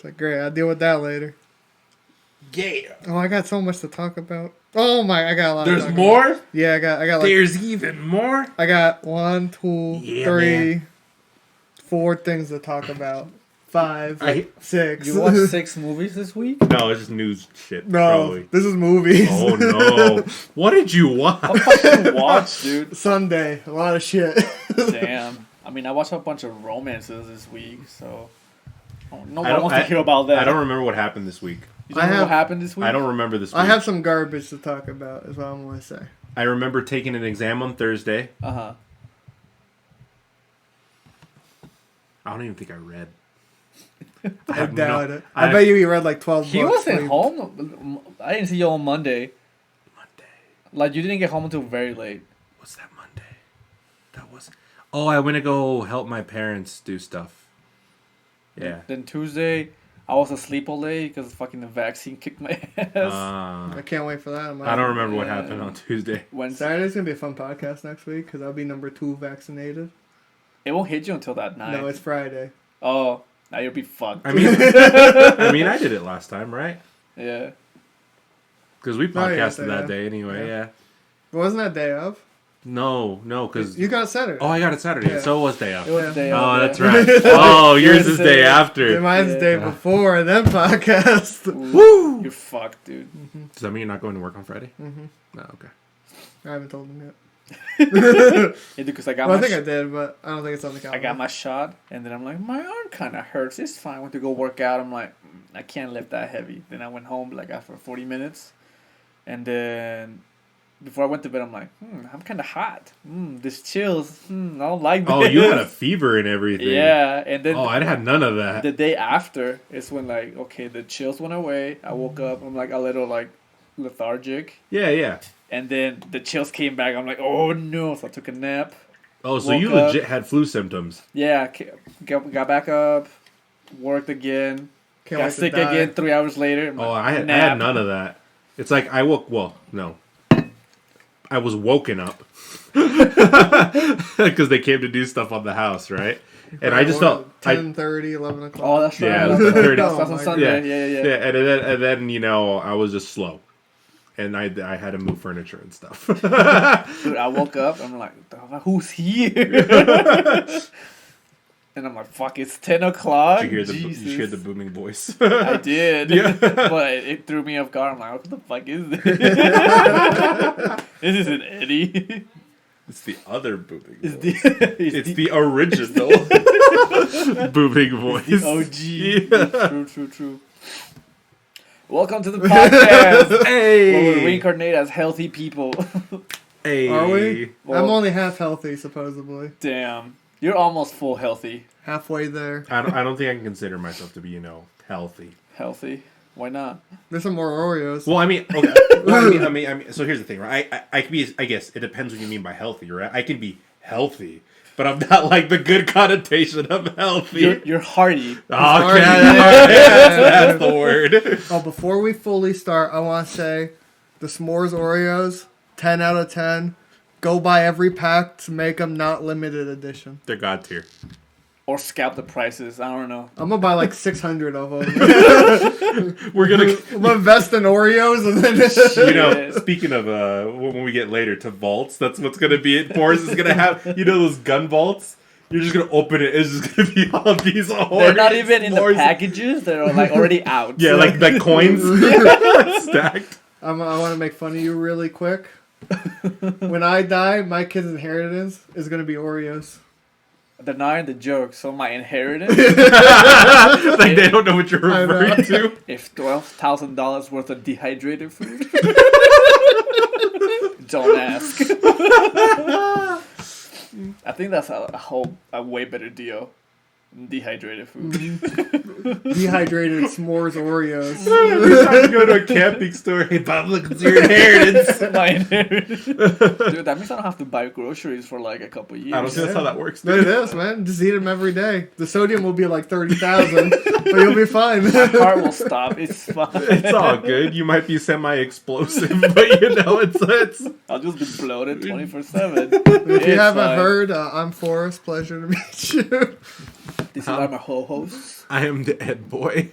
like, great, I'll deal with that later. Yeah. Oh, I got so much to talk about. Oh my, I got a lot. There's more? About. Yeah, I got like. There's even more? I got 1, 2, Yeah, 3, man. 4 things to talk about. 5, 6. You watched 6 movies this week? No, it's just news shit. No, probably. this is movies. Oh no! What did you watch? What fucking watch, dude? Sunday, a lot of shit. Damn. I mean, I watched a bunch of romances this week, so no I one don't- wants to hear about that. I don't remember what happened this week. You don't know what happened this week? I don't remember this week. I have some garbage to talk about, is what I'm going to say. I remember taking an exam on Thursday. Uh-huh. I don't even think I read. I doubt it. I bet you read like 12 He books. wasn't home. I didn't see you on Monday. Monday. Like, you didn't get home until very late. What's that Monday? That was... Oh, I went to go help my parents do stuff. Yeah. Then Tuesday, I was asleep all day because fucking the vaccine kicked my ass. I can't wait for that. I don't remember what happened on Tuesday. Wednesday. Saturday's going to be a fun podcast next week because I'll be number 2 vaccinated. It won't hit you until that night. No, it's Friday. Oh, now you'll be fucked. I mean, I did it last time, right? Yeah. Because we Oh, yeah, podcasted that day anyway, yeah. Wasn't that day of? No, because... You got Saturday. Oh, I got it Saturday, Yeah. so it was day off. It was day Oh, off, that's yeah. right. Oh, yours is day Yeah, after. mine's the day before and then podcast. Woo! You're fucked, dude. Does that mean you're not going to work on Friday? Mm-hmm. No, okay. I haven't told him yet. Yeah, because I got Well, my I think I did, but I don't think it's on the calendar. I got my shot, and then I'm like, my arm kind of hurts. It's fine. I went to go work out. I'm like, I can't lift that heavy. Then I went home like after 40 minutes, and then before I went to bed, I'm like, I'm kind of hot. This chills. I don't like this. Oh, you had a fever and everything. Yeah, and then Oh, I had none of that. the day after is when like, okay, the chills went away. I woke up. I'm like a little like lethargic. Yeah. And then the chills came back. I'm like, oh no! So I took a nap. Oh, so Woke you up. legit had flu symptoms. Yeah, got back up, worked again, Can't got wait to sick die. again 3 hours later. Oh, I had none of that. It's like I woke... Well, no. I was woken up. Because they came to do stuff on the house, right? And I just felt... 10:30, 11 o'clock. Oh, that's right. Yeah, that's, that's that's, 30. that's on my Sunday. Yeah. And then you know, I was just slow. And I had to move furniture and stuff. Dude, I woke up. I'm like, who's here? And I'm like, fuck, it's 10 o'clock. Did you Jesus. hear the booming voice? I did. Yeah. But it threw me off guard. I'm like, what the fuck is this? This isn't Eddie. It's the other booming voice. It's The original booming voice. the OG. True. Welcome to the podcast. Hey! Where we reincarnate as healthy people. Hey! Are we? Well- I'm only half healthy, supposedly. Damn. You're almost full healthy. Halfway there. I don't think I can consider myself to be, healthy. Healthy? Why not? There's some more Oreos. Well, I mean, okay. Well, I mean, so here's the thing, right? I can be, I guess, it depends what you mean by healthy, right? I can be healthy, but I'm not like the good connotation of healthy. You're hearty. Okay, Hearty. that's the word. Oh, before we fully start, I want to say the s'mores Oreos, 10 out of 10. Go buy every pack to make them not limited edition. They're god tier. Or scalp the prices. I don't know. I'm going to buy like 600 of them. We're gonna, I'm going to invest in Oreos and then... speaking of when we get later to vaults, that's what's gonna be it. Forrest is gonna have, those gun vaults. You're just gonna open it. It's just gonna be all these. They're not even in the packages. They're like already out. Yeah, like coins stacked. I want to make fun of you really quick. When I die, my kid's inheritance is going to be Oreos. They're not in the joke, so my inheritance, Like they don't know what you're referring to. if $12,000 worth of dehydrated food. Don't ask. I think that's a way better deal. Dehydrated food. Dehydrated s'mores Oreos. Every time you go to a camping store, hey, Bob, look, it's your inheritance. My inheritance. Dude, that means I don't have to buy groceries for like a couple years. I don't think that's how that works. There it is, man. Just eat them every day. The sodium will be like 30,000, but you'll be fine. My heart will stop. It's fine. It's all good. You might be semi-explosive, but it's. I'll just be bloated 24/7. If you haven't heard, I'm Forrest. Pleasure to meet you. These are my ho-hosts. I am the Ed boy.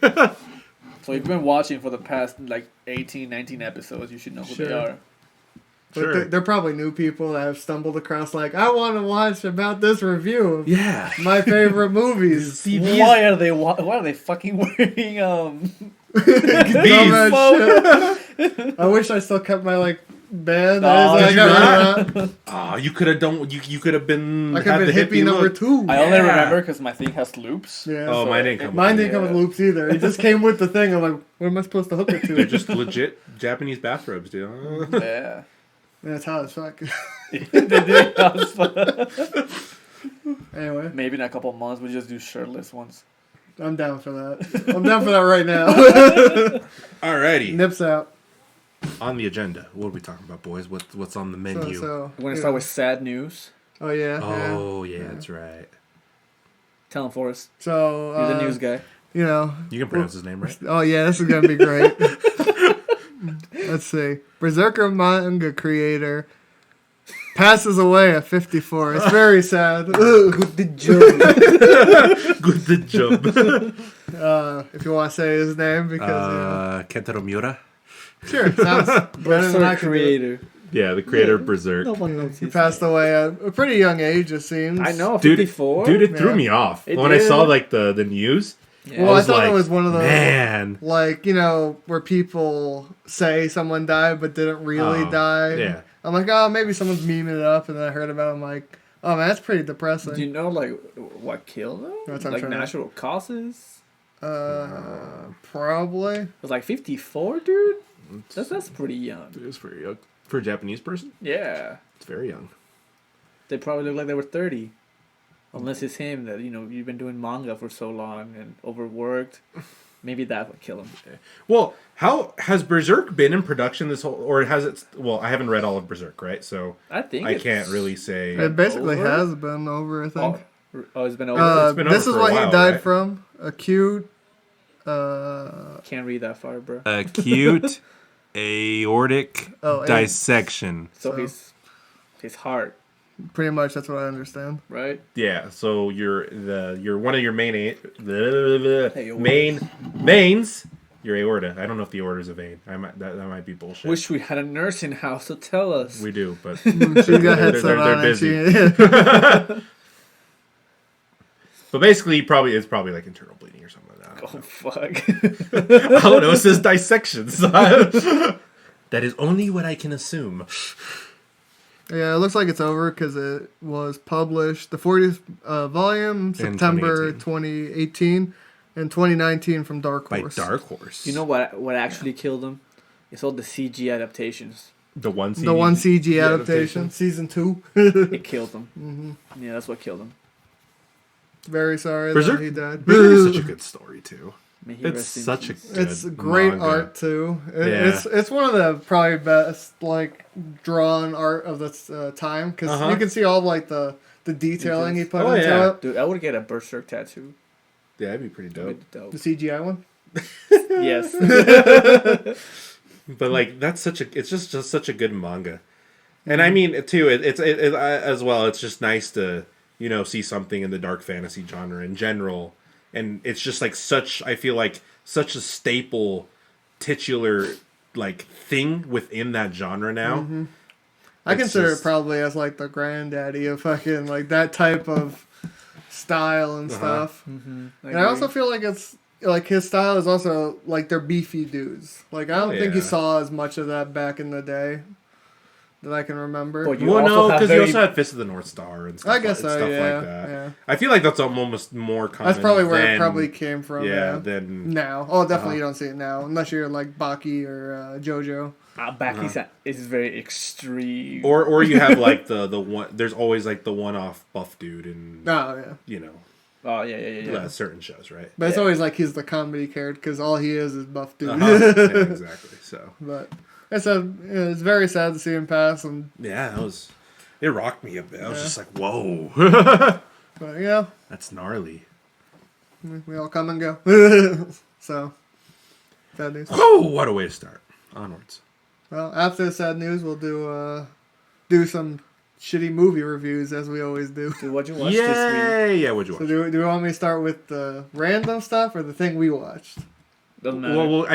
So if you've been watching for the past, 18, 19 episodes, you should know who they Sure. are. But Sure. they're probably new people that have stumbled across I want to watch about this review of Yeah. my favorite movies. See, Why are they fucking wearing Dumbass shit. I wish I still kept my band. Oh, I did got rid of Oh, you could have done. You could have been. that. I could had have been the hippie number look. 2. I only Yeah. remember because my thing has loops. Yeah. Oh, So mine didn't come. Mine with didn't come with loops either. It just came with the thing. I'm like, what am I supposed to hook it to? They're just legit Japanese bathrobes, dude. Yeah. Yeah, it's hot as fuck. They did us. Anyway, Maybe in a couple months we just do shirtless ones. I'm down for that. I'm down for that right now. Alrighty. Nips out. On the agenda, what are we talking about, boys? What's on the menu? So We're gonna yeah. start with sad news. Oh yeah. Oh yeah, that's right. Tell him, Forrest. So You're the news guy. You know. You can pronounce his name right. Oh yeah, this is gonna be great. Let's see. Berserker manga creator passes away at 54. It's very sad. Good job. Good job. If you want to say his name, because Kentaro Miura. sure, sounds better than I Berserk could do. creator. Yeah, the creator of Berserk. No one knows He his passed away at a pretty young age, it seems. I know, Dude, 54. Dude, it threw Yeah. me off It when I did. saw the news. Yeah. Well, I was thought like, it was one of those, Man. where people say someone died but didn't really Oh, die. yeah. I'm like, oh, maybe someone's memeing it up, and then I heard about it. I'm like, oh man, that's pretty depressing. Do you know what killed him? That's what I'm trying to- Natural causes? Probably. It was 54, dude. That's pretty young. It is very young. For a Japanese person, Yeah. it's very young. They probably look like they were 30. Unless it's him that, you've been doing manga for so long and overworked. Maybe that would kill him. Well, how has Berserk been in production this whole, or has it? Well, I haven't read all of Berserk, right? So I think I it's can't really say. It basically over? has been over, I think. Oh, it's been over. It's been This over is for a what while, he died right? from. Acute. Can't read that far, bro. Acute aortic Oh, dissection. So so- his heart, Pretty much, that's what I understand. right? Yeah, so you're one of your mains. Your aorta. I don't know if the aorta is a vein. That might be bullshit. Wish we had a nurse in house to tell us. We do, but She got headset they're on and busy. she. But basically, it's probably like internal bleeding or something like that. Oh fuck! I don't know. It says dissections. That is only what I can assume. Yeah, it looks like it's over because it was published, the 40th volume, September 2018, and 2019 from Dark By Horse. Dark Horse. You know what actually killed him? It's all the CG adaptations. the one The one CG adaptation. adaptation, season 2. It killed him. Mm-hmm. Yeah, that's what killed him. Very sorry Berserk- that he died. Berserk is such a good story too. May he It's rest in such a peace. good It's great manga. art too. Yeah. It's one of the probably best drawn art of this time because Uh-huh. you can see all the detailing he put Oh, into yeah. it. Dude, I would get a Berserk tattoo. Yeah, that'd be pretty dope. That'd be dope. The CGI one. Yes. But it's just such a good manga, and I mean too. It's as well. It's just nice to see something in the dark fantasy genre in general, and it's just such. I feel like such a staple, titular thing within that genre now. Mm-hmm. I It's consider just- it probably as the granddaddy of fucking that type of style and stuff. And I also feel like it's his style is also they're beefy dudes. I don't think you yeah. saw as much of that back in the day that I can remember. Well, you Well, also no, have because very- you also had Fist of the North Star and stuff, I guess so, stuff yeah, like that. yeah. I feel like that's almost more common. That's probably where than, it probably came from. Yeah, Yeah. than Now, definitely you don't see it now unless you're Baki or JoJo. Back is very extreme. or you have the one. There's always the one-off buff dude in Oh yeah, Oh yeah. certain shows, right? but it's Yeah. always he's the comedy character because all he is buff dude. Yeah, exactly. So But it's very sad to see him pass, and yeah, it rocked me a bit. I was just like, whoa, but yeah, that's gnarly. we all come and go. So sad news. Oh, what a way to start. Onwards. Well, after the sad news, we'll do some shitty movie reviews as we always do. Dude, what'd you watch this week? Yeah, what'd you watch? So do you want me to start with the random stuff or the thing we watched? Doesn't matter. Well,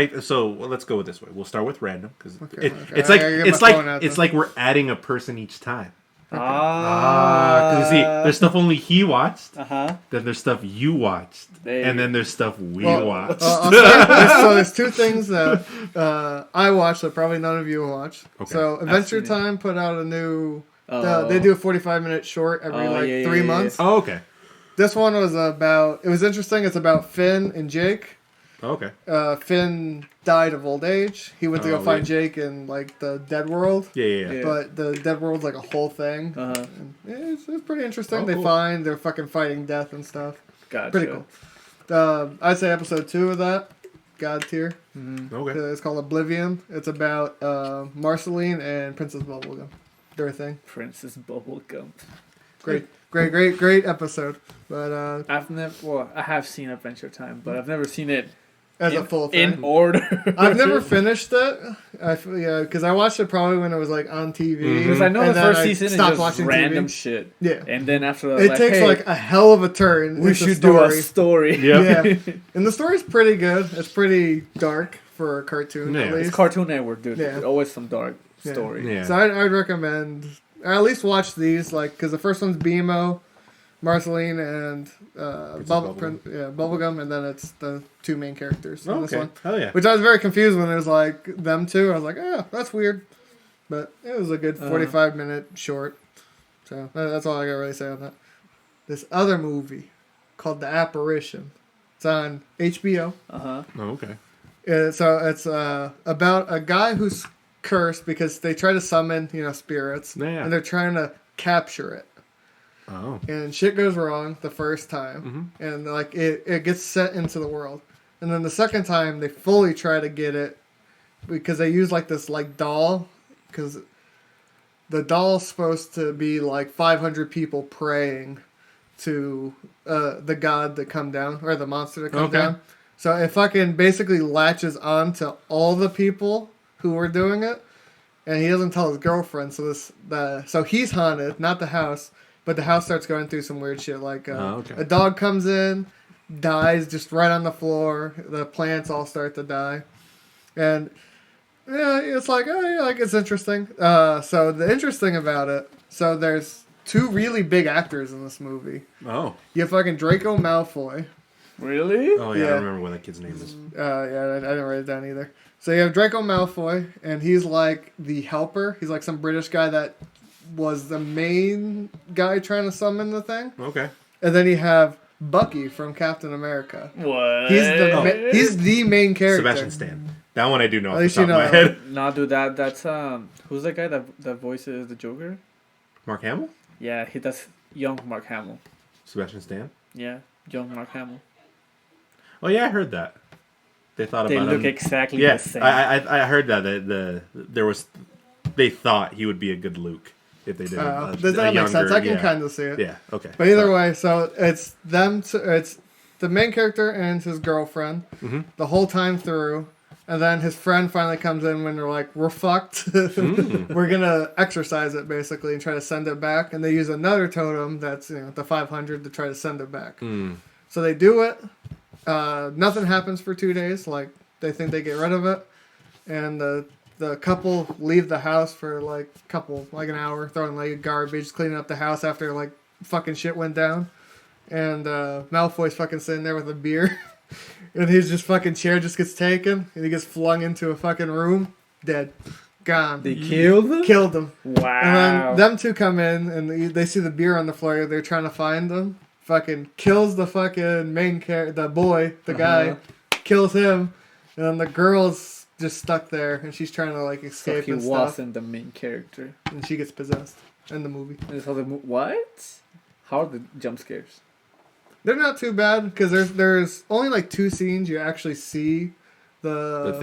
let's go with this way. We'll start with random because Okay. it's like we're adding a person each time. Because see, there's stuff only he watched. Then there's stuff you watched, and then there's stuff we watched. So there's two things that I watched that probably none of you watched. Okay. So Adventure Time put out a new. They do a 45-minute short every 3 months. Oh, okay. This one was about. It was interesting. It's about Finn and Jake. Okay. Finn died of old age. He went to go find really? Jake in like the Dead World. Yeah. But the Dead World's like a whole thing. And it's pretty interesting. They're fucking fighting death and stuff. Gotcha. Pretty cool. I'd say episode 2 of that. God tier. Okay. It's called Oblivion. It's about Marceline and Princess Bubblegum. Their thing. Princess Bubblegum. Great episode. But I have seen Adventure Time, but I've never seen it as a full thing. In order. I've never finished it. Because I watched it probably when it was like on TV. Because I know the first season is just watching random TV. Shit. Yeah. And then after that, it takes like a hell of a turn. We should do a story. Yeah. And the story's pretty good. It's pretty dark for a cartoon. Yeah. At least. It's Cartoon Network, dude. Yeah. There's always some dark story. Yeah. So I'd recommend at least watch these, like, because the first one's BMO, Marceline, and Bubblegum, and then it's the two main characters in this one. Hell yeah. Which I was very confused when it was like them two. I was like, oh, that's weird. But it was a good 45-minute short. So that's all I got to really say on that. This other movie called The Apparition. It's on HBO. Oh, okay. So it's about a guy who's cursed because they try to summon, spirits, and they're trying to capture it. Oh. And shit goes wrong the first time, and like it gets sent into the world, and then the second time they fully try to get it because they use like this like doll, because the doll's supposed to be like 500 people praying to the god to come down, or the monster to come down. So it fucking basically latches on to all the people who were doing it, and he doesn't tell his girlfriend. So he's haunted, not the house, but the house starts going through some weird shit. Like a dog comes in, dies just right on the floor. The plants all start to die, and it's like it's interesting. So the interesting about it, so there's two really big actors in this movie. Oh, you have fucking Draco Malfoy. Really? Oh yeah, I don't remember what that kid's name is. I didn't write it down either. So you have Draco Malfoy, and he's like the helper. He's like some British guy that was the main guy trying to summon the thing. Okay. And then you have Bucky from Captain America. What? He's the main character. Sebastian Stan. That one I do know At off the least top you of my know. head. Nah, dude, that's who's that guy that voices the Joker? Mark Hamill? Yeah, that's young Mark Hamill. Sebastian Stan? Yeah, young Mark Hamill. Oh yeah, I heard that. They thought about him. They look exactly the same. I heard that they thought he would be a good Luke if they did. Does that make sense? I can kind of see it. Yeah. Okay. But either way, so it's them. It's the main character and his girlfriend the whole time through, and then his friend finally comes in when they're like, "We're fucked. We're gonna exorcise it basically and try to send it back." And they use another totem that's the 500 to try to send it back. So they do it. Nothing happens for 2 days. Like, they think they get rid of it, and the couple leave the house for like an hour, throwing like garbage, cleaning up the house after like fucking shit went down. And Malfoy's fucking sitting there with a beer, and his just fucking chair just gets taken, and he gets flung into a fucking room, dead, gone. They killed him. Killed him. Wow. And then them two come in, and they see the beer on the floor. They're trying to find them. Fucking kills the fucking main character, the boy, the guy, kills him, and then the girl's just stuck there, and she's trying to like escape so and he stuff. wasn't the main character. And she gets possessed in the movie. And so what? How are the jump scares? They're not too bad because there's only like 2 scenes you actually see the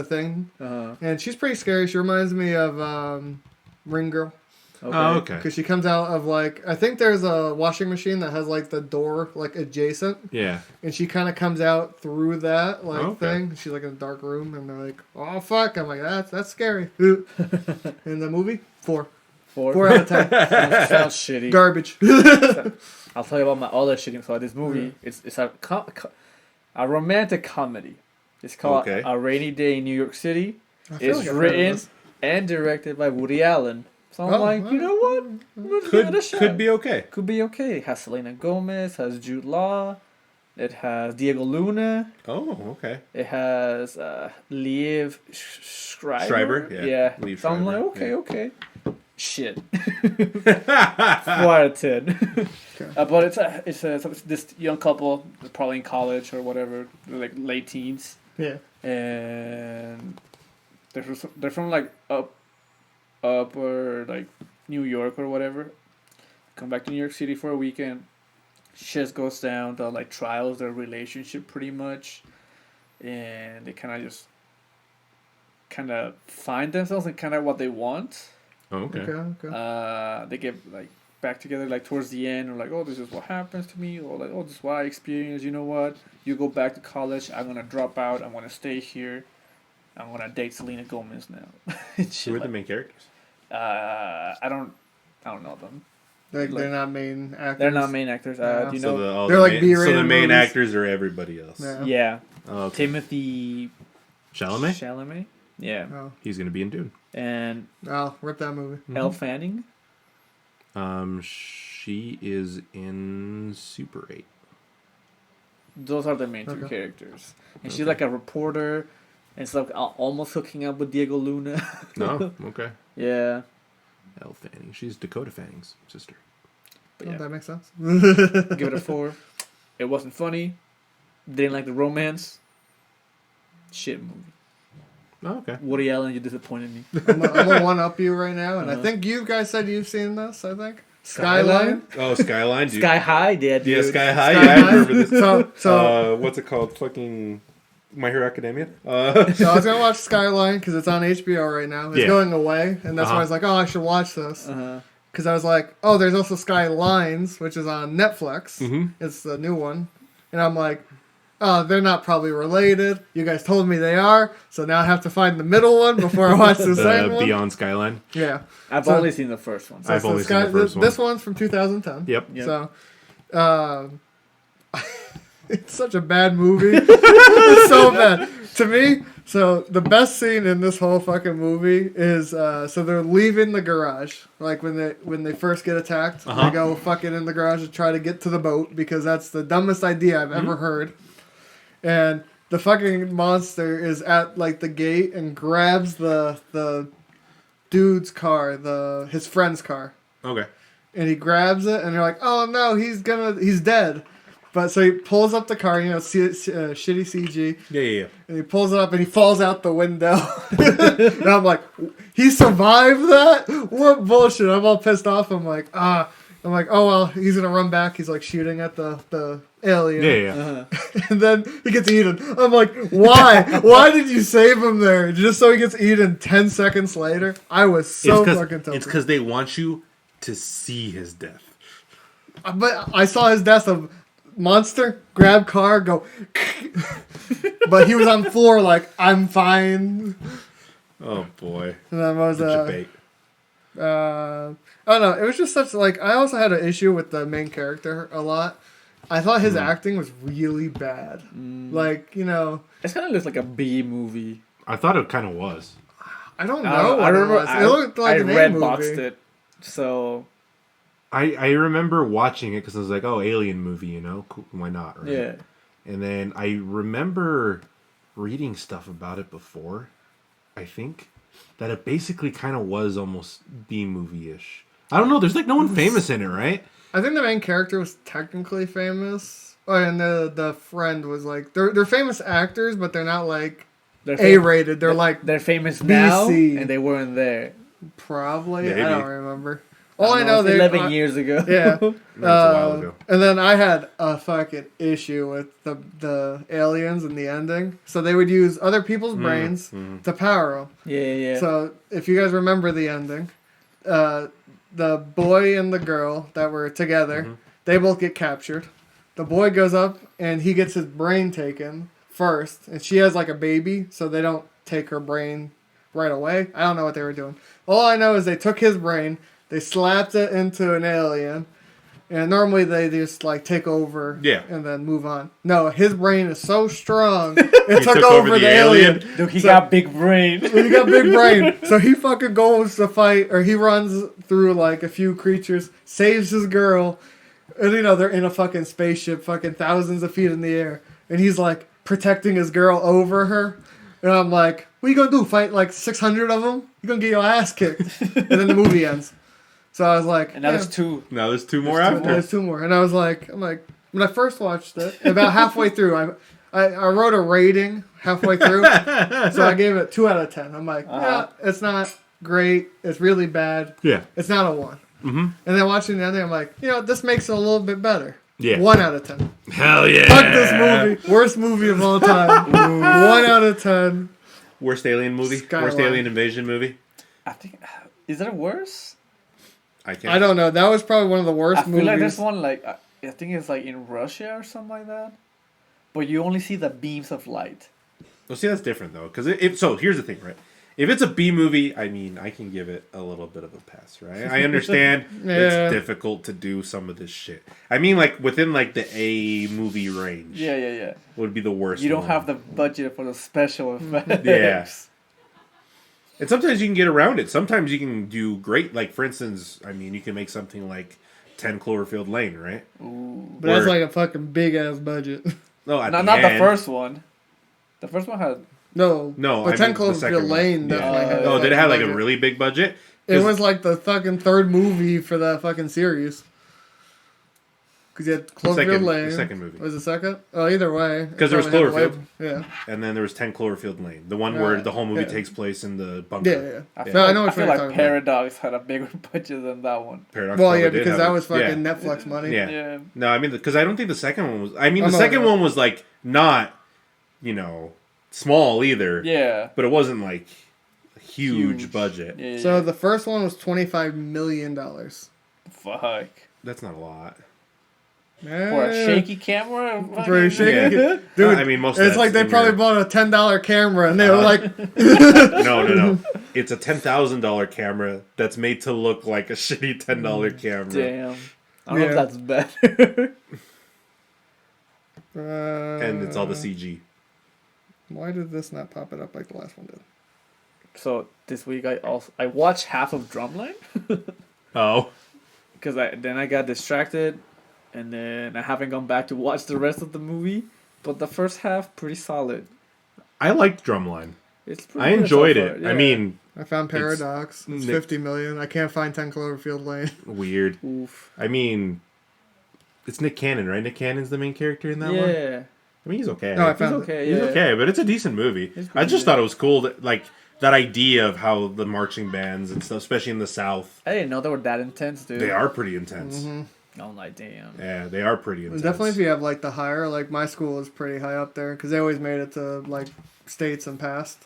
thing, and she's pretty scary. She reminds me of Ring Girl. Okay. Oh, okay. Because she comes out of like, I think there's a washing machine that has like the door like adjacent. Yeah. And she kind of comes out through that thing. She's like in a dark room, and they're like, "Oh fuck!" I'm like, "That's scary." In the movie, 4. 4 out of 10. Sounds shitty. Garbage. I'll tell you about my other shitting. So this movie, it's a romantic comedy. It's called A Rainy Day in New York City. It's written and directed by Woody Allen. So I'm like, you know what? Let's give it a shot. Could be okay. Could be okay. It has Selena Gomez, has Jude Law, it has Diego Luna. Oh, okay. It has Liev Schreiber. Yeah. Liev So I'm like, Schreiber, okay. Shit. 4 out of 10. But it's this young couple, probably in college or whatever, like late teens. Yeah. And they're from like upper like New York or whatever. Come back to New York City for a weekend. Shit goes down. The like trials their relationship pretty much, and they kind of find themselves and kind of what they want. Oh, okay. They get like back together like towards the end, or like, oh, this is what happens to me, or like, oh, this is what I experienced. You know what? You go back to college. I'm gonna drop out. I'm gonna stay here. I'm gonna date Selena Gomez now. Who are the main characters? I don't know them. They're not main actors. They're not main actors. Do you know? They're like B-rated So the main movies. actors are everybody else. Yeah. Oh, okay. Timothy Chalamet? Yeah. Oh. He's gonna be in Dune. And Rip that movie. Elle Fanning. She is in Super 8. Those are the main two characters. And she's like a reporter, and it's like almost hooking up with Diego Luna. No, okay. Yeah. Elle Fanning. She's Dakota Fanning's sister. But yeah. That makes sense. Give it a 4. It wasn't funny. Didn't like the romance. Shit movie. Oh, okay. Woody Allen, you disappointed me. I'm gonna one up you right now, and I think you guys said you've seen this. I think Skyline. Oh, Skyline, dude. Sky High, dude. Yeah, Sky High. Sky Yeah, I High. remember this. So what's it called? Fucking My Hero Academia. so I was gonna watch Skyline because it's on HBO right now. It's going away, and that's why I was like, oh, I should watch this. Because I was like, oh, there's also Skylines, which is on Netflix. Mm-hmm. It's the new one, and I'm like, oh, they're not probably related. You guys told me they are, so now I have to find the middle one before I watch the second one. Beyond Skyline. Yeah, I've only seen the first one. I've only seen the first one. This one's from 2010. Yep. So, it's such a bad movie. It's so bad to me. So the best scene in this whole fucking movie is so they're leaving the garage, like when they first get attacked. They go fucking in the garage to try to get to the boat because that's the dumbest idea I've ever heard. And the fucking monster is at like the gate and grabs the dude's car, his friend's car. Okay. And he grabs it, and they're like, "Oh no, he's dead." But so he pulls up the car, shitty CG. Yeah. And he pulls it up, and he falls out the window. And I'm like, he survived that? What bullshit? I'm all pissed off. I'm like, oh well, he's gonna run back. He's like shooting at the alien. Yeah. And then he gets eaten. I'm like, why? Why did you save him there? Just so he gets eaten 10 seconds later? I was so fucking tough. It's because they want you to see his death. But I saw his death of monster, grab car, go. But he was on the floor like, I'm fine. Oh boy. And then I was debate. I don't know. It was just such like I also had an issue with the main character a lot. I thought his acting was really bad. Like, it kind of looks like a B movie. I thought it kind of was. I don't know. I remember. It looked like an A red movie. boxed it, so. I remember watching it because I was like, oh, alien movie, cool, why not, right? Yeah. And then I remember reading stuff about it before, I think, that it basically kind of was almost B-movie-ish. I don't know, there's like no one famous in it, right? I think the main character was technically famous. Oh, and the friend was like... They're famous actors, but they're not like A-rated. They're famous now, BC. and they weren't there. Probably. Maybe. I don't remember. All I know, 11 years ago. Yeah. That's a while ago. And then I had a fucking issue with the aliens in the ending. So they would use other people's brains to power them. Yeah. So if you guys remember the ending, the boy and the girl that were together, they both get captured. The boy goes up and he gets his brain taken first. And she has like a baby, so they don't take her brain right away. I don't know what they were doing. All I know is they took his brain. They slapped it into an alien. And normally they just like take over and then move on. No, his brain is so strong, it took over the alien. Dude, he got big brain. He got big brain. So he fucking goes to fight, or he runs through like a few creatures, saves his girl, and they're in a fucking spaceship, fucking thousands of feet in the air. And he's like protecting his girl over her. And I'm like, what are you gonna do? Fight like 600 of them? You're gonna get your ass kicked. And then the movie ends. So I was like, and now there's two. Now there's two more after. There's two more. And I was like, when I first watched it, about halfway through, I wrote a rating halfway through. So I gave it 2 out of 10. I'm like, it's not great. It's really bad. Yeah. It's not a 1. Mm-hmm. And then watching the ending, I'm like, this makes it a little bit better. Yeah. 1 out of 10. Hell yeah. Fuck this movie. Worst movie of all time. 1 out of 10. Worst alien movie? Skyline. Worst alien invasion movie? I think, is there worse? I can't. I don't know. That was probably one of the worst movies. I feel like there's one like I think it's like in Russia or something like that, but you only see the beams of light. Well, see, that's different though, because so here's the thing, right? If it's a B movie, I mean, I can give it a little bit of a pass, right? I understand it's difficult to do some of this shit. I mean, like within like the A movie range. Yeah. Would be the worst. You don't have the budget for the special effects. Yeah. And sometimes you can get around it. Sometimes you can do great. Like, for instance, I mean, you can make something like 10 Cloverfield Lane, right? Ooh. But that's like a fucking big-ass budget. No, not the first one. The first one had... No, but 10 Cloverfield Lane definitely had... Oh, did it have like a really big budget? It was like the fucking third movie for that fucking series. Because you had Cloverfield Lane. The second movie. Was it second? Oh, either way. Because there was Cloverfield. Yeah. And then there was 10 Cloverfield Lane. The one where the whole movie takes place in the bunker. Yeah. I feel like Paradox had a bigger budget than that one. Paradox because that was fucking Netflix money. Yeah. No, I mean, because I don't think the second one was... I mean, the second one was like not, small either. Yeah. But it wasn't like a huge budget. Yeah. So the first one was $25 million. Fuck. That's not a lot. For a shaky camera? For a shaky Dude, I mean, most of it's like they probably bought a $10 camera and they were like... No. It's a $10,000 camera that's made to look like a shitty $10 camera. Damn. I don't know if that's better. And it's all the CG. Why did this not pop it up like the last one did? So this week I watched half of Drumline. Oh. Because then I got distracted. And then I haven't gone back to watch the rest of the movie. But the first half, pretty solid. I liked Drumline. I enjoyed so it. yeah. I mean... I found Paradox. It's $50 million. I can't find 10 Cloverfield Lane. Weird. Oof. I mean... It's Nick Cannon, right? Nick Cannon's the main character in that one? Yeah. I mean, he's okay. No, I found he's okay, He's okay, but it's a decent movie. I just thought it was cool that, like... That idea of how the marching bands and stuff, especially in the South... I didn't know they were that intense, dude. They are pretty intense. Mm-hmm. I'm like, damn. Yeah, they are pretty intense. Definitely if you have, like, the higher... Like, my school is pretty high up there, because they always made it to, like, states and past.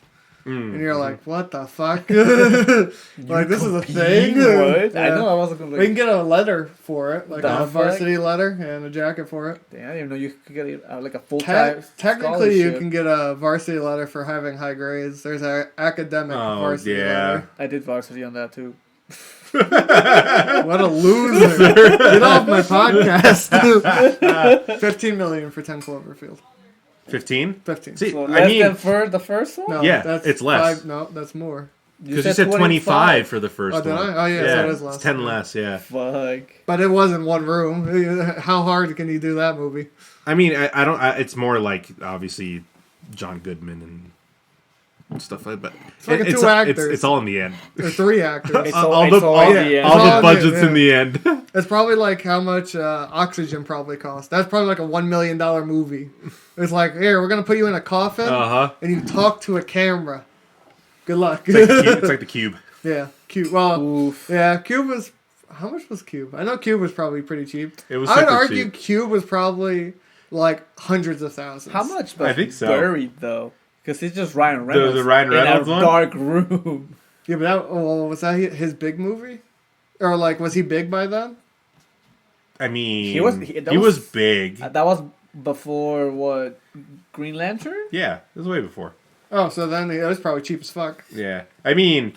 And you're like, what the fuck? Like, this is a thing? What? Yeah. I know I wasn't going to... We can get a letter for it, like a varsity letter and a jacket for it. Damn, I didn't even know you could get like a full-time Technically, you can get a varsity letter for having high grades. There's an academic varsity letter. I did varsity on that, too. What a loser. Get off my podcast. $15 million for 10 Cloverfield. 15? 15. See, So less than for the first one? No, yeah, it's less. That's more. Because you said 25 for the first one. Oh, did I? Oh, yeah, so it is less. It's 10 less, yeah. Fuck. But it was in one room. How hard can you do that movie? I mean, I don't... it's more like, obviously, John Goodman and stuff like that. But it's two actors. It's all in the end. Or 3 actors. all the budget's in the end. It's probably like how much oxygen probably cost. That's probably like a $1 million movie. It's like, here, we're going to put you in a coffin, and you talk to a camera. Good luck. It's like the Cube. Yeah, Cube. Well, Oof. yeah, Cube was... How much was Cube? I know Cube was probably pretty cheap. It was I would super argue cheap. Cube was probably like hundreds of thousands. How much? I think so. Buried, though. Because it's just Ryan Reynolds. The Ryan Reynolds in a one? dark room. Yeah, but was that his big movie? Or like, was he big by then? I mean, He was big. That was before, what, Green Lantern? Yeah, it was way before. Oh, so then it was probably cheap as fuck. Yeah. I mean,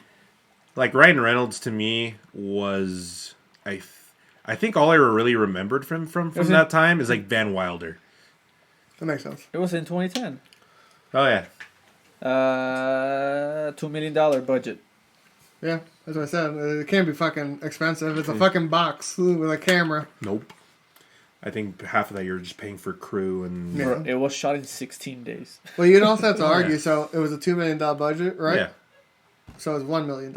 like Ryan Reynolds to me was I think all I really remembered from that time is like Van Wilder. That makes sense. It was in 2010. Oh yeah. $2 million budget. Yeah, that's what I said. It can't be fucking expensive. It's a fucking box with a camera. Nope. I think half of that you're just paying for crew and Yeah. It was shot in 16 days. Well, you'd also have to argue. Yeah. So it was a $2 million budget, right? Yeah. So it's $1 million.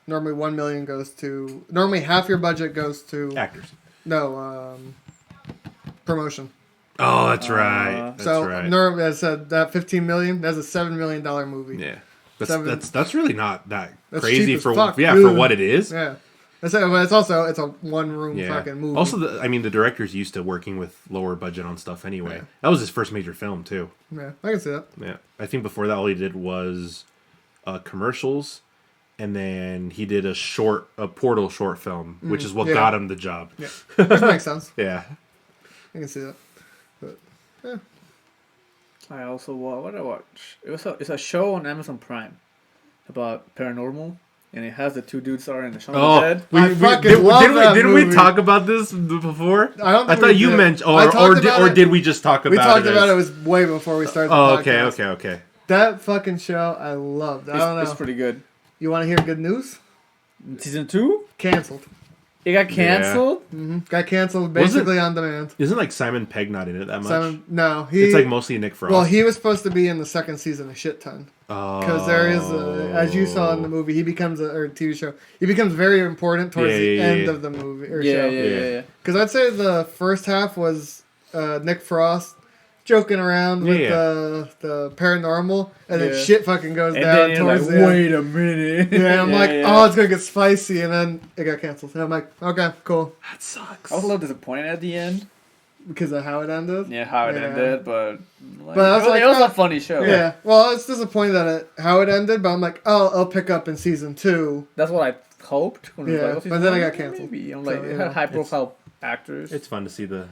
Normally, $1 million goes to. Normally, half your budget goes to. Actors. No, promotion. Oh, that's right. That's so right. normally, I said that $15 million. That's a $7 million movie. Yeah. That's really not that That's crazy cheap as for fuck. for what it is. Yeah. But it's also a one room Yeah. fucking movie. Also, the director's used to working with lower budget on stuff anyway. Yeah. That was his first major film too. Yeah, I can see that. Yeah, I think before that all he did was commercials, and then he did a Portal short film, which is what got him the job. Yeah, which makes sense. Yeah. I can see that. But yeah, I also what did I watch? It's a show on Amazon Prime about paranormal, and it has the two dudes that are in the Shaun of the Dead. Didn't we talk about this before? I thought you mentioned, or did we just talk about it? We talked about it was way before we started. Oh, the podcast. okay. That fucking show, I loved. I don't know. It's pretty good. You want to hear good news? Season 2? Canceled. It got canceled? Mm-hmm. Got canceled basically on demand. Isn't like Simon Pegg not in it that much? No, it's like mostly Nick Frost. Well, he was supposed to be in the second season a shit ton. Because there is, as you saw in the movie, he becomes or TV show. He becomes very important towards the end of the movie or show. Yeah. Because I'd say the first half was Nick Frost joking around with the paranormal, and then shit fucking goes down towards the end. Wait a minute. Yeah, I'm like, oh, it's gonna get spicy, and then it got canceled. And I'm like, okay, cool. That sucks. I was a little disappointed at the end. Because of how it ended? Yeah, how it ended, but it was a funny show. Yeah, well, I was disappointed at how it ended, but I'm like, oh, I'll pick up in season 2. That's what I hoped. When it was but then I got canceled. Maybe. I'm like, So, it had high-profile actors. It's fun to see the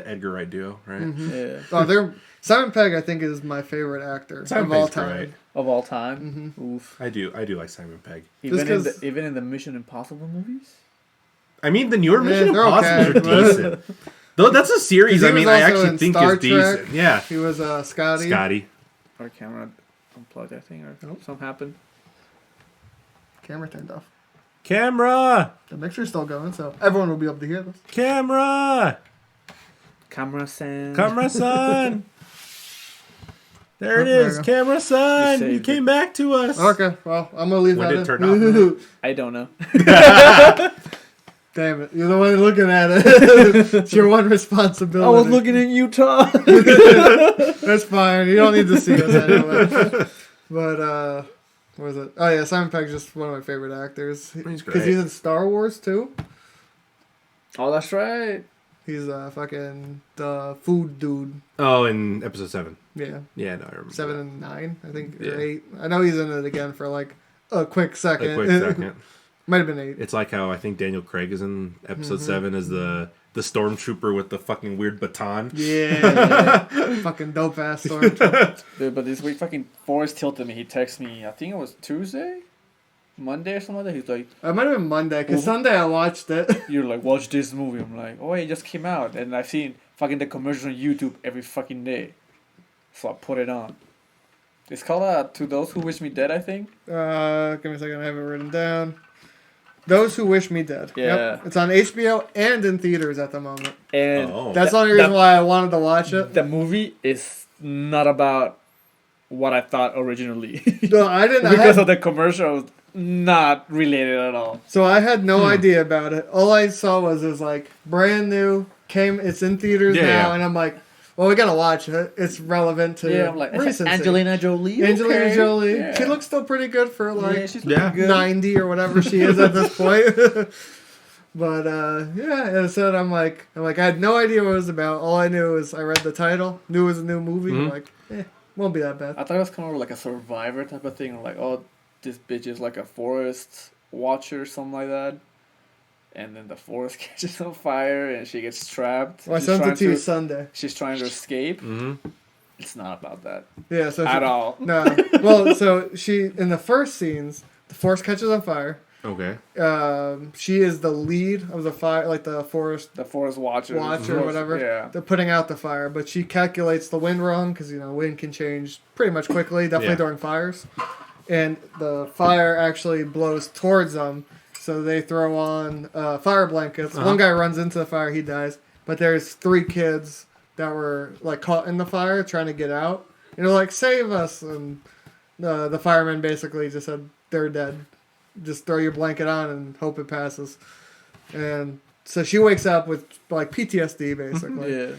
Edgar Wright duo, right? Mm-hmm. Yeah. Oh, Simon Pegg, I think, is my favorite actor of all time. Great. Of all time? Mm-hmm. Oof. I do like Simon Pegg. Even in the Mission Impossible movies? I mean, the newer Mission they're Impossibles okay. are decent. Though that's a series. I mean, I actually think Star it's decent. Trek. Yeah. He was Scotty. Our camera unplugged, I think, or something happened. Camera turned off. Camera! The mixer's still going, so everyone will be able to hear this. Camera! Camera-san. There it is. Camera-san! You came back to us. Okay, well, I'm going to leave When that did in. it turn off? I don't know. Damn it. You're the one looking at it. It's your one responsibility. I was looking at Utah. That's fine. You don't need to see us anyway. But, what was it? Oh, yeah, Simon Pegg's just one of my favorite actors. He's great. Because he's in Star Wars, too. Oh, that's right. He's fucking the food dude. Oh, in episode 7. Yeah. Yeah, no, I remember. 7 and 9, I think, Yeah. or 8. I know he's in it again for like a quick second. A quick second. Might have been 8. It's like how I think Daniel Craig is in episode 7 as the stormtrooper with the fucking weird baton. Yeah. Fucking dope ass stormtrooper. Dude, but this week fucking Forrest tilted me. He texted me, I think it was Tuesday? Monday or something like that. He's like... It might have been Monday, because Sunday I watched it. You're like, watch this movie. I'm like, oh, it just came out. And I've seen fucking the commercials on YouTube every fucking day. So I put it on. It's called To Those Who Wish Me Dead, I think. Give me a second, I have it written down. Those Who Wish Me Dead. Yeah. Yep. It's on HBO and in theaters at the moment. And that's the only reason why I wanted to watch it. The movie is not about what I thought originally. No, I didn't. Because of the commercials, not related at all. So I had no idea about it. All I saw was it was like brand new, it's in theaters now, and I'm like, well, we gotta watch it. It's relevant to I'm like, recency. Angelina Jolie. Angelina Jolie. Yeah. She looks still pretty good for like she's good. 90 or whatever she is at this point. But and so I'm like, I had no idea what it was about. All I knew was I read the title, knew it was a new movie. I'm like, won't be that bad. I thought it was kind of like a Survivor type of thing. Like, oh, this bitch is like a forest watcher or something like that. And then the forest catches on fire and she gets trapped. Well, I sent it to you Sunday. She's trying to escape. Mm-hmm. It's not about that. Yeah, so at all. No. Well, so she in the first scenes the forest catches on fire. Okay. She is the lead of the fire, like the forest watcher or whatever. Yeah. They're putting out the fire, but she calculates the wind wrong because wind can change pretty much quickly, definitely during fires. And the fire actually blows towards them, so they throw on fire blankets. One guy runs into the fire, he dies. But there's 3 kids that were like caught in the fire trying to get out. And they're like, "Save us!" And the fireman basically just said, "They're dead. Just throw your blanket on and hope it passes." And so she wakes up with like PTSD basically. Yeah.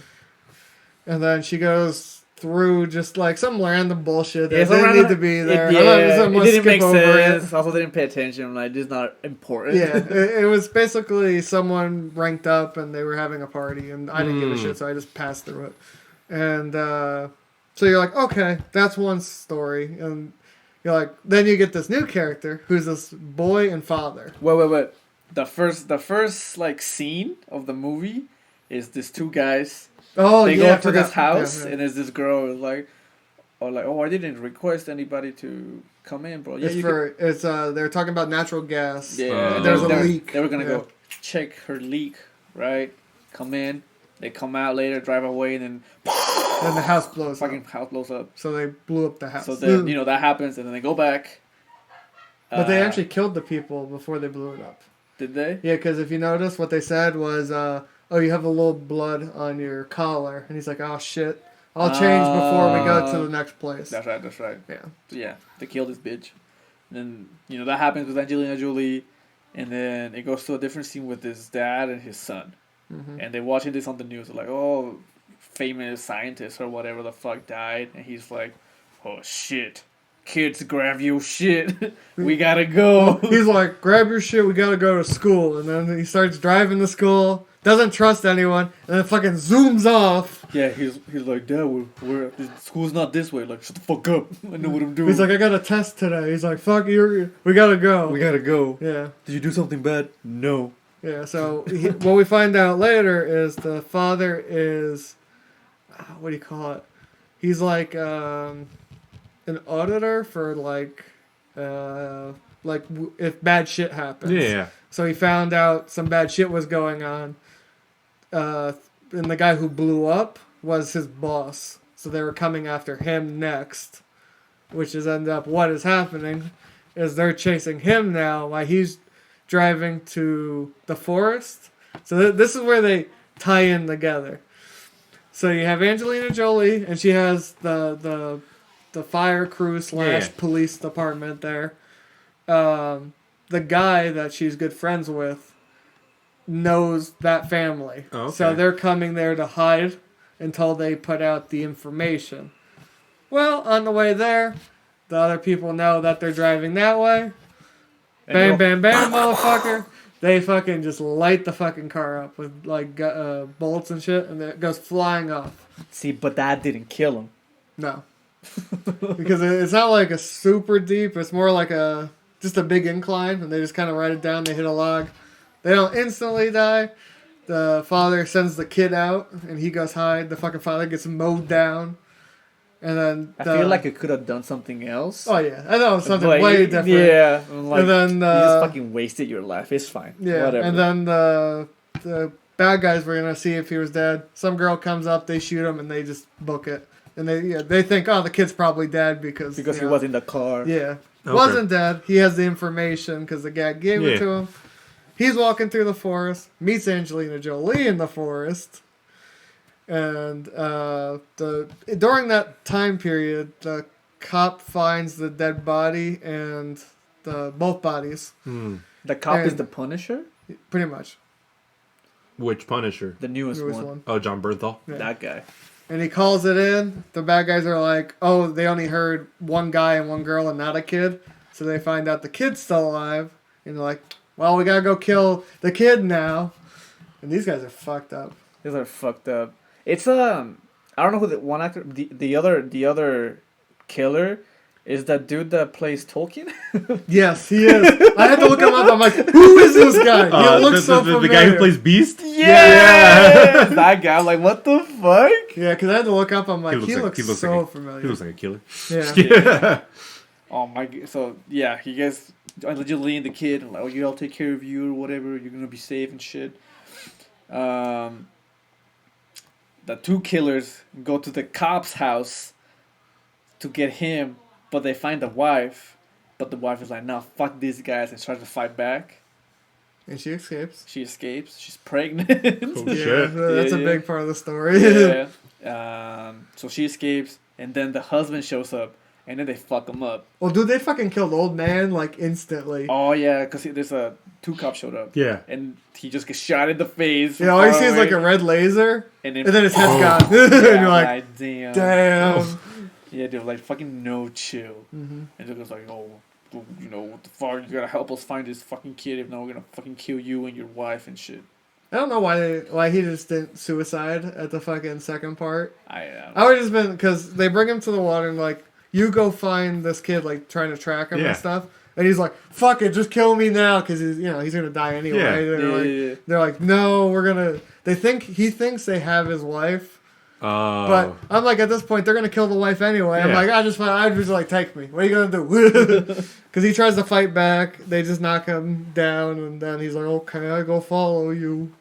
And then she goes through just like some random bullshit that didn't need to be there. It didn't make sense. Also didn't pay attention. I'm like, this is not important. Yeah, it was basically someone ranked up and they were having a party, and I didn't give a shit, so I just passed through it. And so you're like, okay, that's one story, and you're like, then you get this new character who's this boy and father. Wait. The first like scene of the movie is these 2 guys. Oh, they yeah, go to this house, yeah. and there's this girl like, I didn't request anybody to come in, bro. Yeah, they're talking about natural gas. Yeah, there's a leak. They were gonna go check her leak, right? Come in. They come out later, drive away, and then the house blows up. House blows up. So they blew up the house. So then that happens, and then they go back. But they actually killed the people before they blew it up. Did they? Yeah, because if you notice, what they said was, "Oh, you have a little blood on your collar," and he's like, "Oh shit, I'll change before we go to the next place." That's right. Yeah. So yeah, they killed this bitch. And then that happens with Angelina Jolie, and then it goes to a different scene with his dad and his son, and they're watching this on the news. They're like, "Oh, famous scientist or whatever the fuck died," and he's like, "Oh shit. Kids, grab your shit. We gotta go." He's like, "Grab your shit. We gotta go to school." And then he starts driving to school. Doesn't trust anyone, and then fucking zooms off. Yeah, he's like, "Dad, we're school's not this way." Like, shut the fuck up. I know what I'm doing. He's like, "I got a test today." He's like, "Fuck you. We gotta go." We gotta go. Yeah. Did you do something bad? No. Yeah. So what we find out later is the father is, what do you call it? He's like an auditor for like if bad shit happens. Yeah. So he found out some bad shit was going on. And the guy who blew up was his boss. So they were coming after him next. Which is what is happening is they're chasing him now while he's driving to the forest. So this is where they tie in together. So you have Angelina Jolie, and she has the fire crew / police department there. The guy that she's good friends with knows that family. Oh, okay. So they're coming there to hide until they put out the information. Well, on the way there, the other people know that they're driving that way. Bam, bam, bam, motherfucker. They fucking just light the fucking car up with like bullets and shit, and it goes flying off. See, but that didn't kill him. No. Because it's not like a super deep, it's more like just a big incline, and they just kind of ride it down, they hit a log. They don't instantly die. The father sends the kid out, and he goes hide. The fucking father gets mowed down. And then I feel like it could have done something else. Oh yeah, I know something way different. Yeah, like, and then you just fucking wasted your life. It's fine. Yeah, whatever. And then the bad guys were gonna see if he was dead. Some girl comes up, they shoot him, and they just book it. And they think, oh, the kid's probably dead because he was in the car. Yeah, okay. Wasn't dead. He has the information because the guy gave it to him. He's walking through the forest, meets Angelina Jolie in the forest. And during that time period, the cop finds the dead body and both bodies. The cop is the Punisher? Pretty much. Which Punisher? The newest one. Oh, John Bernthal? Yeah. That guy. And he calls it in. The bad guys are like, oh, they only heard one guy and one girl and not a kid. So they find out the kid's still alive. And they're like, well, we gotta go kill the kid now. And these guys are fucked up. These are fucked up. It's I don't know who the one actor, the other killer is that dude that plays Tolkien. Yes, he is. I had to look him up. I'm like, who is this guy? He looks so familiar. The guy who plays Beast. Yeah, that guy. I'm like, what the fuck? Yeah, because I had to look up. I'm like, he looks so like familiar. He looks like a killer. Yeah. Oh my! So yeah, he gets allegedly the kid, and like, oh, I'll take care of you or whatever. You're gonna be safe and shit. The 2 killers go to the cop's house to get him, but they find the wife. But the wife is like, "No, fuck these guys," and tries to fight back. And she escapes. She escapes. She's pregnant. Oh, shit. That's a big part of the story. Yeah. So she escapes, and then the husband shows up, and then they fuck him up. Well, dude, they fucking killed the old man like instantly. Oh yeah, because there's 2 cops showed up. Yeah. And he just gets shot in the face. Yeah, all you see is like a red laser, and then his head's gone. Yeah, and you're like, damn. damn. Yeah, dude, like fucking no chill. Mm-hmm. And they're just like, oh, you know, what the fuck? You gotta help us find this fucking kid. If not, we're gonna fucking kill you and your wife and shit. I don't know why he just didn't suicide at the fucking second part. I would have just been, because they bring him to the water and like, you go find this kid, like trying to track him and stuff. And he's like, fuck it, just kill me now, because he's gonna die anyway. Yeah. They're like, no, we're gonna. He thinks they have his wife. But I'm like, at this point, they're gonna kill the wife anyway. I'm like, I'd just like, take me. What are you gonna do? Because he tries to fight back. They just knock him down, and then he's like, okay, I go follow you.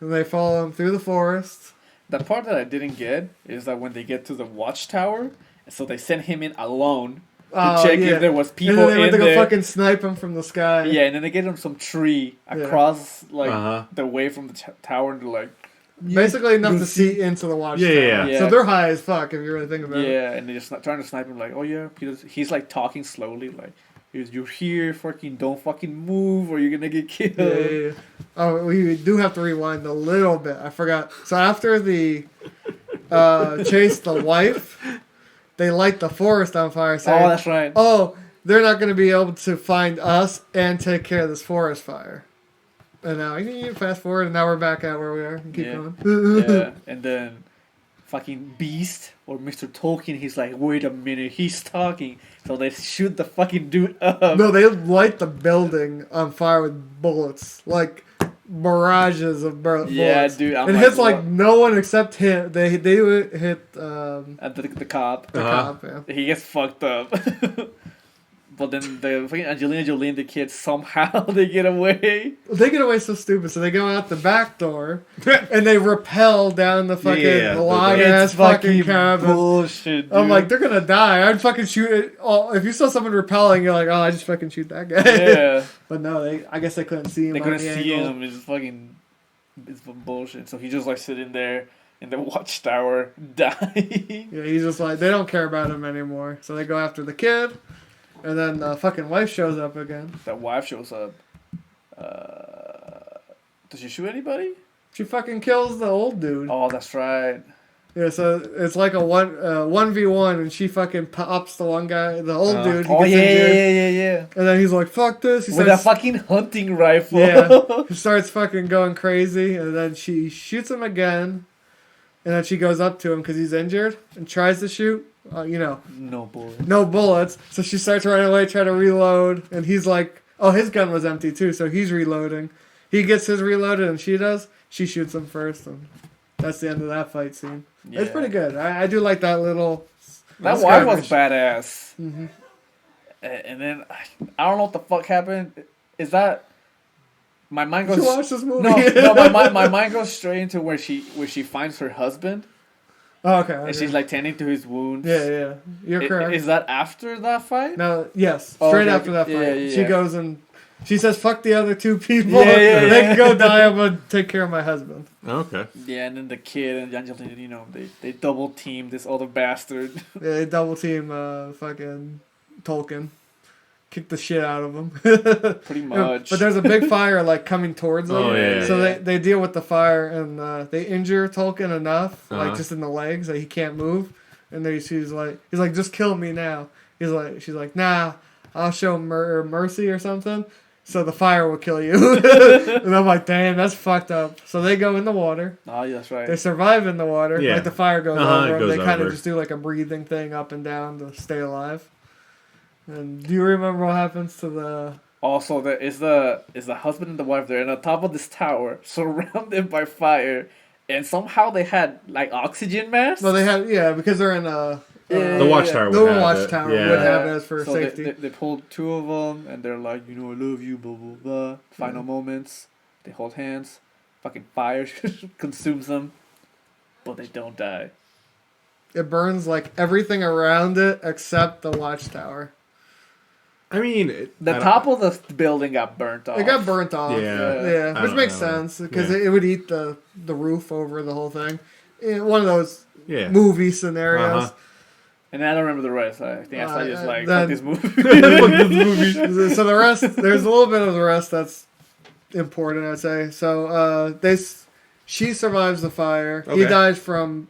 And they follow him through the forest. The part that I didn't get is that when they get to the watchtower, so they send him in alone to check if there was people in there. And then they went to go fucking snipe him from the sky. Yeah, and then they get him some tree across the way from the tower, and they're like, basically enough to see into the watchtower. Yeah. So they're high as fuck if you really think about it. Yeah, and they're just trying to snipe him like, oh yeah, he's like talking slowly like, you're here, fucking don't fucking move or you're gonna get killed. Yeah. Oh, we do have to rewind a little bit. I forgot. So after the chase the wife, they light the forest on fire. Saying, oh, that's right. Oh, they're not going to be able to find us and take care of this forest fire. And now you fast forward, and now we're back at where we are. Keep going. Yeah, and then fucking Beast or Mr. Tolkien, he's like, wait a minute, he's talking. So they shoot the fucking dude up. No, they light the building on fire with bullets, like barrages of bullets. Yeah, dude. It hits like no one except him. They hit the cop. The cop. Yeah. He gets fucked up. But then the fucking Angelina Jolie and the kids, somehow they get away. They get away so stupid. So they go out the back door and they rappel down the fucking long ass fucking cabin. Bullshit, dude. I'm like, they're gonna die. I'd fucking shoot it. Oh, if you saw someone rappelling, you're like, oh, I just fucking shoot that guy. Yeah. But no, I guess they couldn't see him. They couldn't see him. It's bullshit. So he's just like sitting there in the watchtower dying. Yeah, he's just like, they don't care about him anymore. So they go after the kid. And then the fucking wife shows up again. That wife shows up. Does she shoot anybody? She fucking kills the old dude. Oh, that's right. Yeah, so it's like a 1v1, and she fucking pops the one guy, the old dude. Oh, yeah. And then he's like, fuck this. With a fucking hunting rifle. Yeah. He starts fucking going crazy, and then she shoots him again. And then she goes up to him because he's injured and tries to shoot. No bullets. No bullets. So she starts running away, trying to reload. And he's like, oh, his gun was empty too, so he's reloading. He gets his reloaded and she does. She shoots him first. And that's the end of that fight scene. Yeah. It's pretty good. I do like that little... That wife was badass. Mm-hmm. And then, I don't know what the fuck happened. Is that... My mind goes... Did you watch this movie? No, my mind goes straight into where she finds her husband. Oh, okay. And she's like tending to his wounds. Yeah. You're correct. Is that after that fight? No, yes. Straight after that fight. Yeah. She goes and she says, fuck the other two people. Yeah. They can go die. I'm going to take care of my husband. Okay. Yeah, and then the kid and Angelina, they double team this other bastard. Yeah, they double team fucking Tolkien. Kick the shit out of him. Pretty much. But there's a big fire like coming towards them. Oh, yeah. So they deal with the fire and they injure Tolkien enough, like just in the legs that he can't move. And then he's like, just kill me now. She's like, nah, I'll show mercy or something. So the fire will kill you. And I'm like, damn, that's fucked up. So they go in the water. Oh, yeah, that's right. They survive in the water. Yeah. Like the fire goes over them. They kind over. of just do like a breathing thing up and down to stay alive. And do you remember what happens to the... Also, there is the husband and the wife there, and on top of this tower, surrounded by fire, and somehow they had like oxygen masks. No, they had because they're in The Watchtower The would have Watchtower it. Yeah. would have it as for So safety. They pulled two of them, and they're like, I love you, blah blah blah. Final moments, they hold hands. Fucking fire consumes them, but they don't die. It burns like everything around it except the Watchtower. I mean, The top of the building got burnt off. It got burnt off. Yeah. Which makes sense because it would eat the roof over the whole thing. One of those movie scenarios. And I don't remember the rest. I think I saw just like then- fuck this movie. So the rest, there's a little bit of the rest that's important, I'd say. So she survives the fire. Okay. He dies from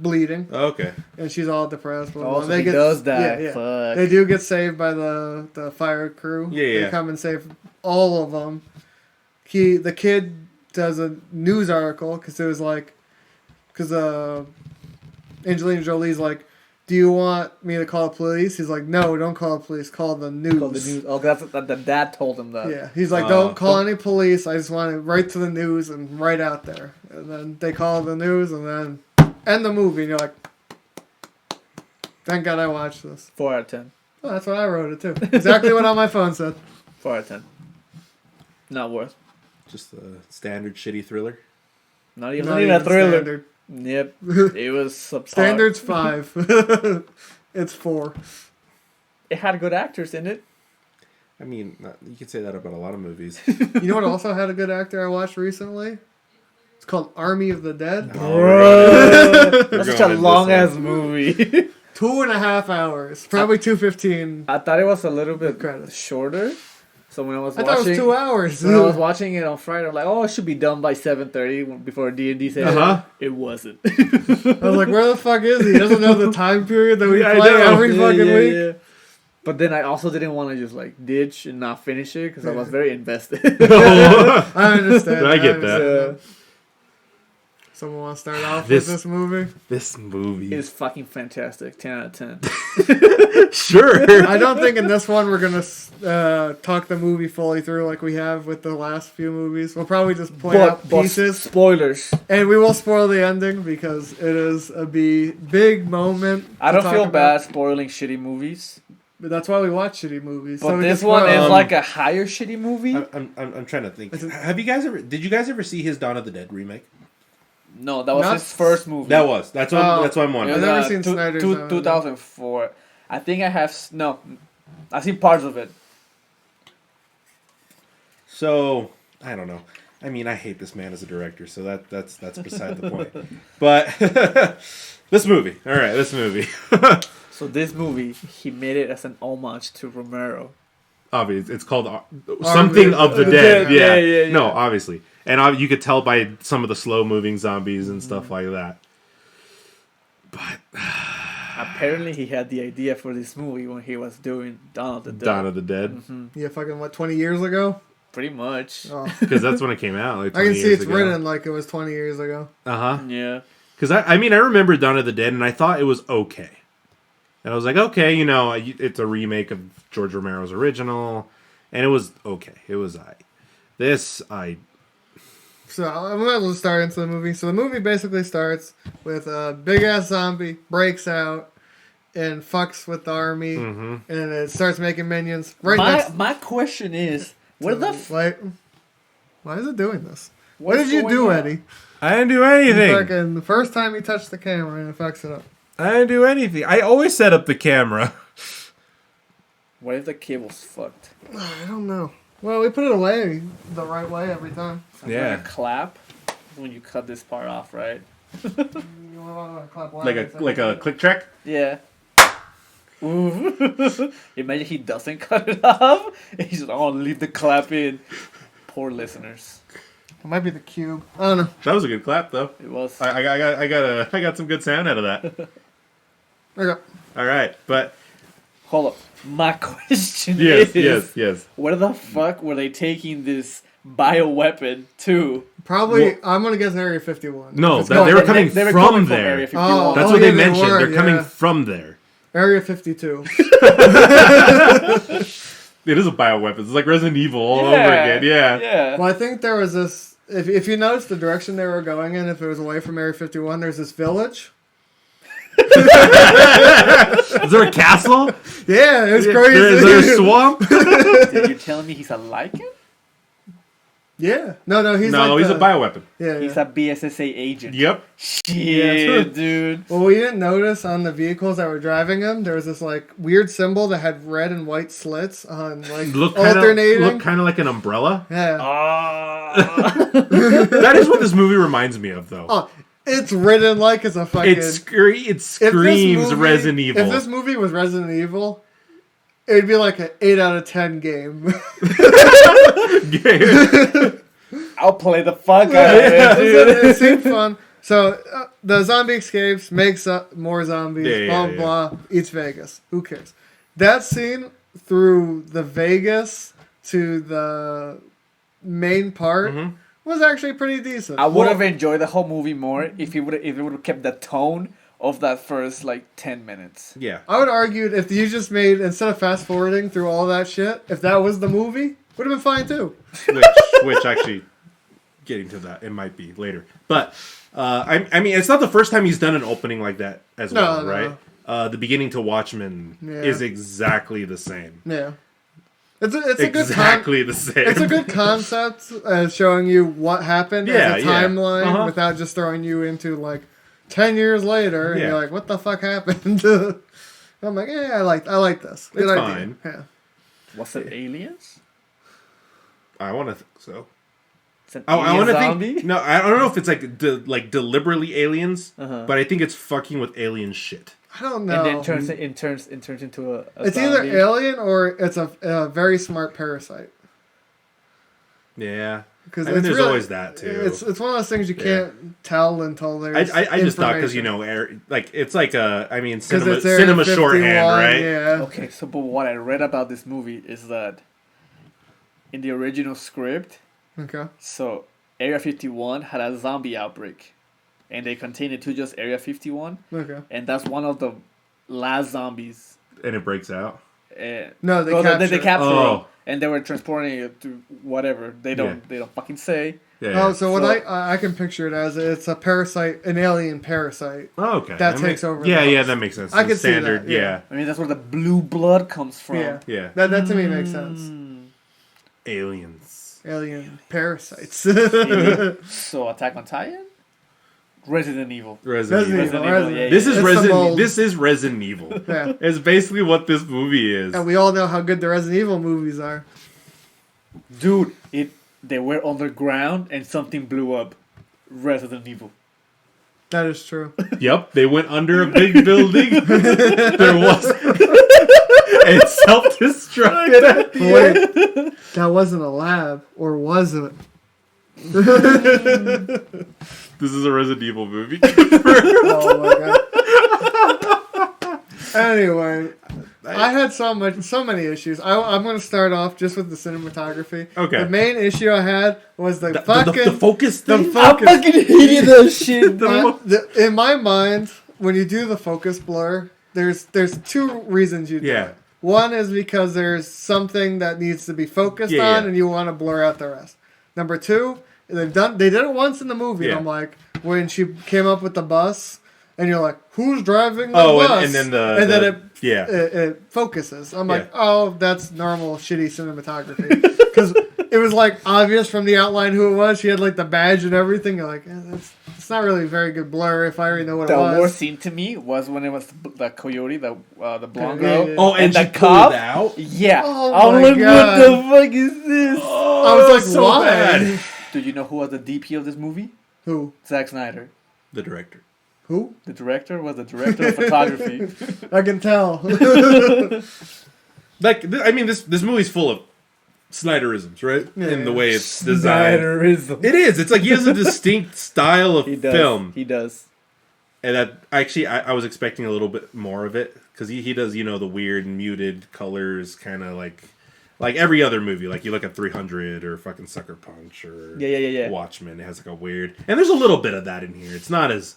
bleeding, Okay. and she's all depressed. Blah, blah, Oh, blah. so he does die. Yeah. Fuck. They do get saved by the fire crew. Yeah. They come and save all of them. The kid does a news article because it was like, because Angelina Jolie's like, do you want me to call the police? He's like, no, don't call the police. Call the news. Called the news. Oh, that's the dad told him that. Yeah, he's like, don't call any police. I just want to write to the news and right out there. And then they call the news and then end the movie. And you're like, thank God I watched this. 4 out of 10. Oh, that's what I wrote it too. Exactly what on my phone said. 4 out of 10. Not worth. Just a standard shitty thriller. Not even a thriller. Standard. Yep. It was subpar. Standard's 5. It's 4. It had good actors in it. I mean, you could say that about a lot of movies. You know what also had a good actor I watched recently? It's called Army of the Dead. That's such a going with long this ass one. movie. 2.5 hours. Probably 2:15. I thought it was a little bit Credits. shorter. So when I was I watching, thought it was 2 hours. when I was watching it on Friday, I'm like, oh, it should be done by 7:30 before D&D said it wasn't. I was like, where the fuck is he? He doesn't know the time period that we Yeah, I play know. every fucking week. But then I also didn't want to just like ditch and not finish it because I was very invested. I understand. I get that. understand. Someone want to start off with this movie? This movie It's fucking fantastic. 10 out of 10. sure. I don't think in this one we're going to talk the movie fully through like we have with the last few movies. We'll probably just play out pieces. Spoilers. And we will spoil the ending because it is a big moment. I to don't talk feel about. bad spoiling shitty movies. But that's why we watch shitty movies. But so we this can one spoil is them. like a higher shitty movie. I'm trying to think. Have you guys ever? Did you guys ever see his Dawn of the Dead remake? No, that was Not- his first movie. That's what I'm wondering. I've never seen Snyder's. 2004. I think I have I've seen parts of it. So I don't know. I mean, I hate this man as a director, so that's beside the point. But this movie, all right, this movie. So this movie, he made it as an homage to Romero. Obviously, it's called something of the dead. Yeah. No, obviously, and you could tell by some of the slow-moving zombies and stuff like that. But Apparently, he had the idea for this movie when he was doing Dawn of the Dead. Dawn of the Dead, Mm-hmm. Yeah, fucking 20 years ago? Pretty much. Oh. because that's when it came out. Like I can 20 see years it's ago. written like it was 20 years ago. Yeah. Because I remember Dawn of the Dead, and I thought it was okay. And I was like, okay, it's a remake of George Romero's original, and it was okay. It was So I'm going to start into the movie. So the movie basically starts with a big ass zombie breaks out and fucks with the army, and it starts making minions. My question is, what the why is it doing this? What What's did you going do, on? Eddie? I didn't do anything. Fucking the first time you touched the camera and it fucks it up. I didn't do anything. I always set up the camera. What if the cable's fucked? I don't know. Well, we put it away the right way every time. I'm Yeah. gonna clap when you cut this part off, right? You want to clap like a click track. Yeah. Ooh. Imagine he doesn't cut it off. And he's just, leave the clap in. Poor listeners. It might be the cube. I don't know. That was a good clap, though. It was. I got some good sound out of that. Okay. All right, but Hold up. My question yes, is, yes. where the fuck were they taking this bioweapon to? Probably, I'm going to guess Area 51. No, It's they called were coming They were from coming there. Area 51. Oh, That's what they yeah, they mentioned. were, They're coming yeah. from there. Area 52. It is a bioweapon. It's like Resident Evil all over Yeah, again. Yeah. Yeah. Well, I think there was this. If you notice the direction they were going in, if it was away from Area 51, there's this village. Is there a castle? Yeah, it was Is crazy. there a swamp? Dude, you're telling me he's a Lycan? Yeah. No, he's no, like he's a bioweapon. Yeah, He's a BSSA agent. Yep. Shit, dude. Well, we didn't notice on the vehicles that were driving him, there was this like weird symbol that had red and white slits on like alternating. Look kind of like an umbrella. Yeah. That is what this movie reminds me of, though. Oh, it's written like it's a fucking. It screams Resident Evil. If this movie was Resident Evil, it would be like an 8 out of 10 game. I'll play the fuck out of it, dude. It seemed fun. So the zombie escapes, makes up more zombies, blah. Eats Vegas. Who cares? That scene through the Vegas to the main part was actually pretty decent. I would have enjoyed the whole movie more if it would have kept the tone of that first like 10 minutes. Yeah. I would argue if you just made, instead of fast forwarding through all that shit, if that was the movie, would have been fine too. Which actually, getting to that, it might be later. But I mean, it's not the first time he's done an opening like that as well, right? The beginning to Watchmen is exactly the same. Yeah. It's a good exactly the same. It's a good concept showing you what happened as a timeline without just throwing you into like 10 years later and you're like, what the fuck happened? I'm like, yeah, I like this. Good it's idea. Fine. Yeah. Was it aliens? I want to think so. It's an I want to zombie? think. No, I don't know if it's like deliberately aliens, but I think it's fucking with alien shit. I don't know. And then it turns into a it's zombie. either alien or it's a very smart parasite. Yeah. Because there's really, always that too. It's one of those things you can't tell until there's. I just thought because it's like cinema shorthand, right? Yeah. Okay, so but what I read about this movie is that in the original script, so Area 51 had a zombie outbreak, and they contained it to just Area 51. Okay. And that's one of the last zombies. And it breaks out. No, they capture it. And they were transporting it to whatever. They don't fucking say. Yeah. So what I can picture it as, it's a parasite, an alien parasite. Oh, okay. That takes over. Yeah, that makes sense. I can standard, see that. Yeah. I mean, that's where the blue blood comes from. Yeah. That to me makes sense. Aliens. Alien parasites. So Attack on Titan? Resident Evil. Resident Evil. Yeah, this is Resident Evil. Yeah. It's basically what this movie is. And we all know how good the Resident Evil movies are. Dude, they were underground and something blew up. Resident Evil. That is true. Yep, they went under a big building. There was it self-destructed. Wait, that wasn't a lab, or was it? This is a Resident Evil movie. Oh my god. Anyway, I had so many issues. I'm going to start off just with the cinematography. Okay. The main issue I had was the focus thing. I fucking hated that shit. In my mind, when you do the focus blur, there's two reasons you do it. One is because there's something that needs to be focused on, and you want to blur out the rest. Number two, they did it once in the movie. And I'm like, when she came up with the bus, and you're like, who's driving the bus? And then it focuses. I'm like, oh, that's normal shitty cinematography. Because it was like obvious from the outline who it was. She had like the badge and everything. You're like, it's not really a very good blur if I already know what it was. The worst scene to me was when it was the coyote, the blonde girl. Oh, and the she cop. pulled out? Yeah. Oh I'm my like, God. what the fuck is this? I was like, so why? bad. Do you know who was the DP of this movie? Who? Zack Snyder. The director. Who? The director was the director of photography. I can tell. This movie's full of Snyderisms, right? Yeah. In the way it's designed. Snyderism. It is. It's like he has a distinct style of film. He does. And that actually, I was expecting a little bit more of it because he does, the weird muted colors, kind of like every other movie. Like you look at 300 or fucking Sucker Punch or Watchmen. It has like a weird, and there's a little bit of that in here. It's not as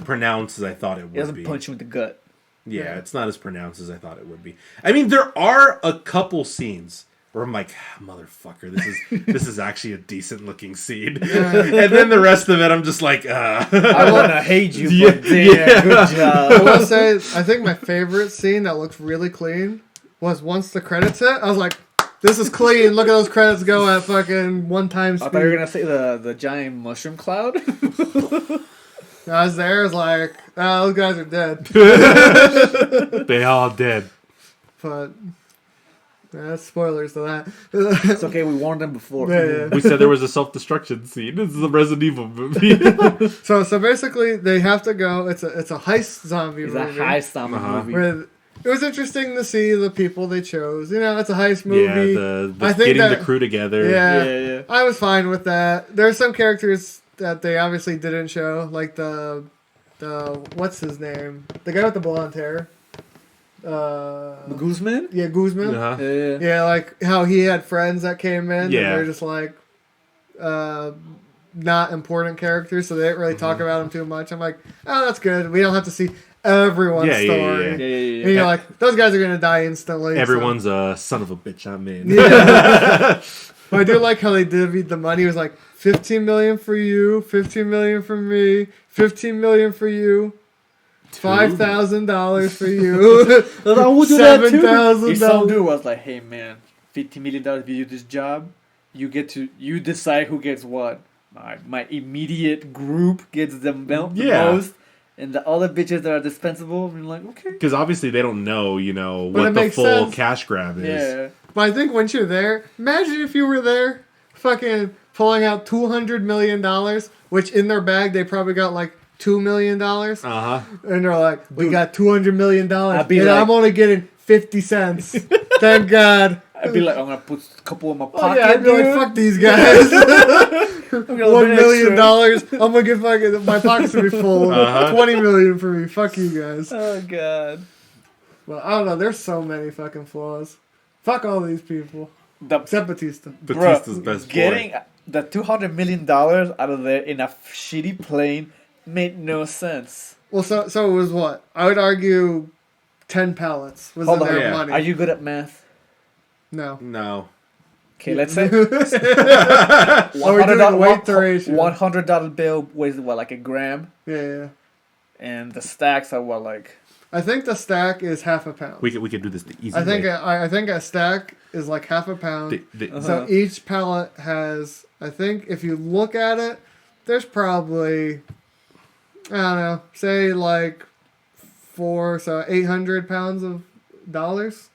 pronounced as I thought it would be. It doesn't punch you in the gut. Yeah, it's not as pronounced as I thought it would be. I mean, there are a couple scenes where I'm like, motherfucker, this is actually a decent looking scene. And then the rest of it, I'm just like, I want to hate you, but damn, good job. I will say, I think my favorite scene that looks really clean was once the credits hit. I was like, this is clean. Look at those credits go at fucking 1 time speed. I thought you were gonna say the giant mushroom cloud. I was there. I was like, those guys are dead. They all dead. But that's spoilers to that. It's okay. We warned them before. Yeah. We said there was a self-destruction scene. This is a Resident Evil movie. So basically, they have to go. It's a heist zombie It's movie. a high zombie movie. Where it was interesting to see the people they chose. You know, it's a heist movie. Yeah, I think getting the crew together. Yeah, I was fine with that. There's some characters that they obviously didn't show, like the what's his name? The guy with the blonde hair. Guzman? Yeah, Guzman. Uh-huh. Yeah, like how he had friends that came in. Yeah. And they're just like not important characters, so they didn't really talk about them too much. I'm like, oh, that's good. We don't have to see everyone's story. Yeah. And you're like, those guys are gonna die instantly. Everyone's a son of a bitch. I'm in. Yeah. But I do like how they divvied the money. It was like 15 million for you, 15 million for me, 15 million for you, $5,000 for you, I would do that too. $7,000. If some dude was like, "Hey man, $50 million if you do this job, you decide who gets what. My immediate group gets the most, and the other bitches that are dispensable." I'm like, okay. Because obviously they don't know, what the full sense. cash grab is. Yeah. But I think once you're there, imagine if you were there, fucking pulling out $200 million, which in their bag they probably got like $2 million. Uh-huh. And they're like, we got $200 million, and like, I'm only getting 50 cents. Thank God. I'd be like, I'm gonna put a couple in my pocket. Oh, yeah, I'd be dude. like, fuck these guys. $1 million. Extra. I'm gonna get fucking, my pockets will be full. $20 million for me. Fuck you guys. Oh god. Well, I don't know. There's so many fucking flaws. Fuck all these people. Except Batista. Batista's best Getting boy. the $200 million out of there in a shitty plane made no sense. Well, so it was what? I would argue 10 pallets was Hold in on. their Yeah. money. Are you good at math? No. no. Okay, let's say Are we doing weight to ratio? $100 bill weighs what, like a gram, Yeah. and the stacks are what, like. I think the stack is half a pound. We could do this the easy I think way. I think a stack is like half a pound. So each pallet has, I think if you look at it, there's probably, I don't know, say like 800 pounds of dollars.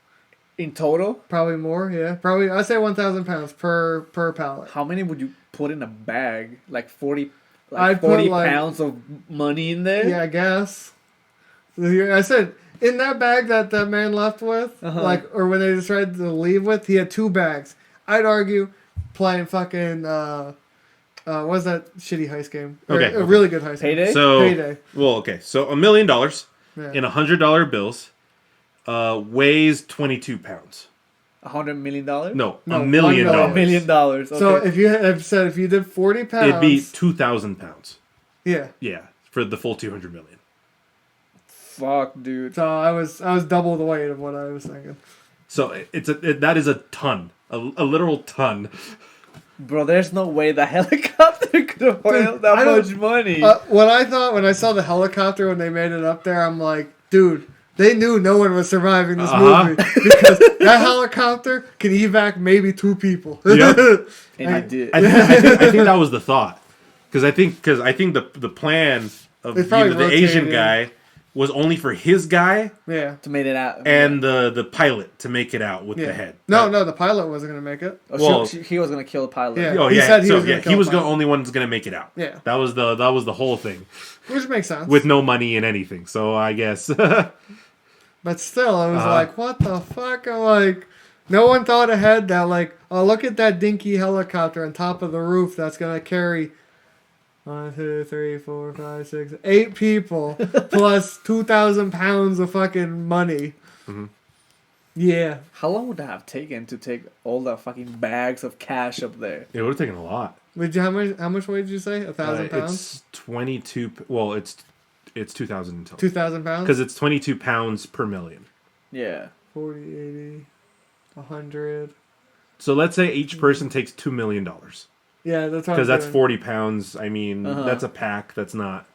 In total? Probably more, yeah. Probably, I'd say 1,000 pounds per pallet. How many would you put in a bag? Like 40, I'd put, 40 like- pounds of money in there? Yeah, I guess. I said, in that bag that man left with, or when they decided to leave with, he had 2 bags. I'd argue playing fucking, what was that shitty heist game? Okay. A really good heist Payday? game. So, Payday. well, okay. So $1 million Yeah. in $100 bills weighs 22 pounds. $100 million? No, No, $1 million. $1 $1 million. Okay. So if you had said if you did 40 pounds, It'd be 2,000 pounds. yeah. Yeah, for the full 200 million. Fuck, dude. So I was double the weight of what I was thinking. So that is a ton, a literal ton. Bro, there's no way the helicopter could have held that I don't- much money. What I thought when I saw the helicopter when they made it up there, I'm like, dude, they knew no one was surviving this movie because that helicopter can evac maybe 2 people. Yep. And he did. I think that was the thought, because I think the plan of It's probably the Asian rotating. guy was only for his guy Yeah. To make it out. and the pilot to make it out with Yeah. the head. No, the pilot wasn't gonna make it. Oh, well- he was going to kill the pilot. Yeah. Oh He yeah, said he so was gonna yeah, kill he was the the pilot. only one that's gonna make it out. Yeah. That was the whole thing, Which makes sense. with no money and anything. So I guess. But still, I was like, what the fuck? I'm like, no one thought ahead that, like, oh, look at that dinky helicopter on top of the roof that's going to carry 1, 2, 3, 4, 5, 6, 8 people plus 2,000 pounds of fucking money. Mm-hmm. Yeah. How long would that have taken to take all the fucking bags of cash up there? It would have taken a lot. How much weight did you say? 1,000 pounds? It's 22. Well, it's 2,000 in total. 2,000 pounds? Because it's 22 pounds per million. Yeah. 40, 80, 100. So let's say each person takes $2 million. Yeah, that's what because that's doing. 40 pounds. I mean, that's a pack. That's not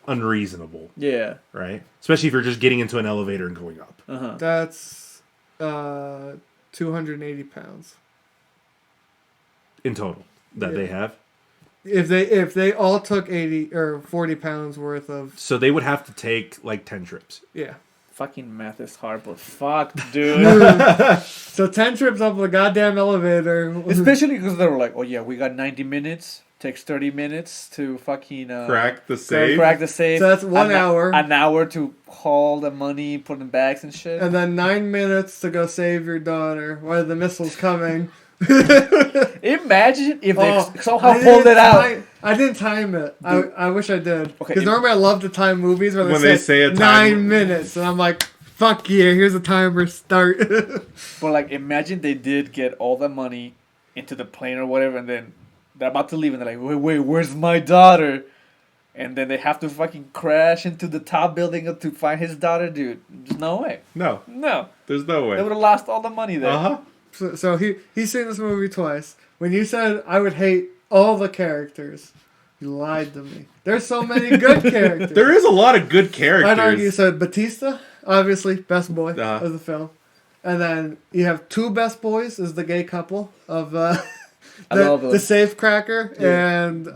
unreasonable. Yeah. Right? Especially if you're just getting into an elevator and going up. That's 280 pounds In total that they have. If they all took 80 or 40 pounds worth of, So they would have to take like 10 trips. yeah. Fucking math is hard, but fuck, dude. So 10 trips up the goddamn elevator. Especially because they were like, oh yeah, we got 90 minutes. Takes 30 minutes to fucking crack the safe. Crack the safe. So that's 1 hour. An hour to haul the money, put in bags and shit. And then 9 minutes to go save your daughter while the missile's coming. Imagine if they somehow pulled it out. I didn't time it. I wish I did. Okay, Because normally I love to time movies where when they say a 9 minutes. And I'm like, fuck yeah, here's a timer, start. But like, imagine they did get all the money into the plane or whatever, and then they're about to leave, and they're like, wait, where's my daughter? And then they have to fucking crash into the top building to find his daughter, dude. There's no way. No. There's no way. They would have lost all the money there. So he's seen this movie twice. When you said I would hate all the characters, you lied to me. There's so many good characters. There is a lot of good characters. I'd argue so. Batista, obviously, best boy of the film. And then you have two best boys is the gay couple of the safecracker and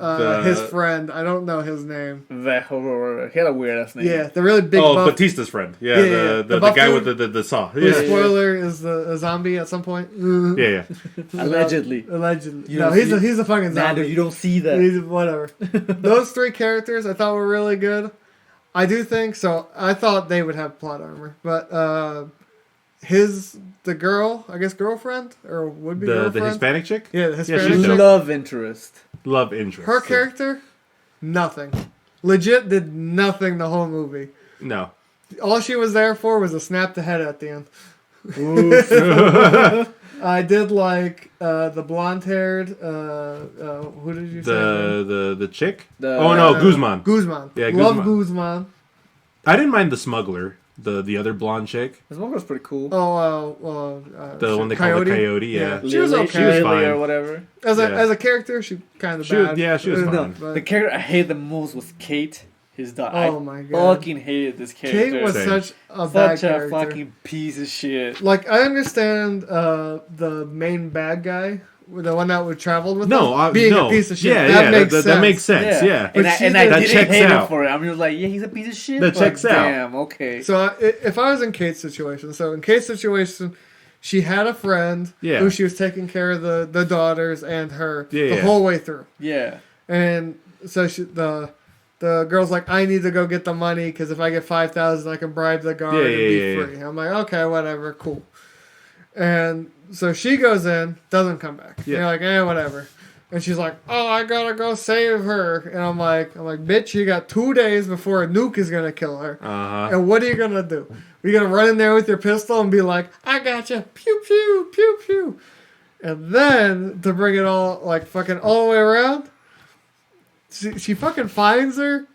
his friend. I don't know his name. He had a weird ass name. Yeah, the really big. Oh, Batista's friend. Yeah, the guy with the saw. Yeah. Spoiler is a zombie at some point. Yeah. Allegedly. No, he's a fucking zombie. You don't see that. He's whatever. Those three characters I thought were really good. I do think so. I thought they would have plot armor, but the girl, I guess girlfriend or would be girlfriend, the Hispanic chick. Yeah, the Hispanic chick. Love interest. Her character, nothing. Legit did nothing the whole movie. No. All she was there for was to snap the head at the end. I did like the blonde-haired. Who did you say? The chick. Guzman. Guzman. Yeah, Love Guzman. I didn't mind the smuggler. The other blonde chick. This one was pretty cool. The one they call the Coyote. Yeah. She was okay. She was fine. Or whatever. As a character, she kind of bad. She was fine. The character I hated the most was Kate. His daughter. Oh my god. Fucking hated this character. Kate was such a bad character. Fucking piece of shit. Like, I understand the main bad guy, the one that traveled with him, being a piece of shit. Yeah, that makes sense. Yeah. And I that didn't checks hate out. him for it. I'm just like, yeah, he's a piece of shit. That checks out. Damn, okay. So if I was in Kate's situation, she had a friend who she was taking care of the daughters and her the whole way through. Yeah. And so the girl's like, I need to go get the money because if I get 5,000, I can bribe the guard and be free. I'm like, okay, whatever, cool. And so she goes in, doesn't come back. Yeah. You're like, whatever. And she's like, oh, I gotta go save her. And I'm like, bitch, you got 2 days before a nuke is gonna kill her. And what are you gonna do? Are you gonna run in there with your pistol and be like, I gotcha, pew pew pew pew? And then to bring it all like fucking all the way around. She fucking finds her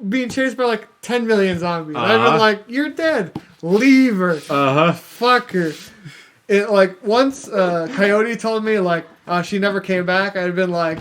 being chased by like 10 million zombies. I've been like, you're dead. Leave her. Fuck her. It like once Coyote told me like she never came back, I'd been like,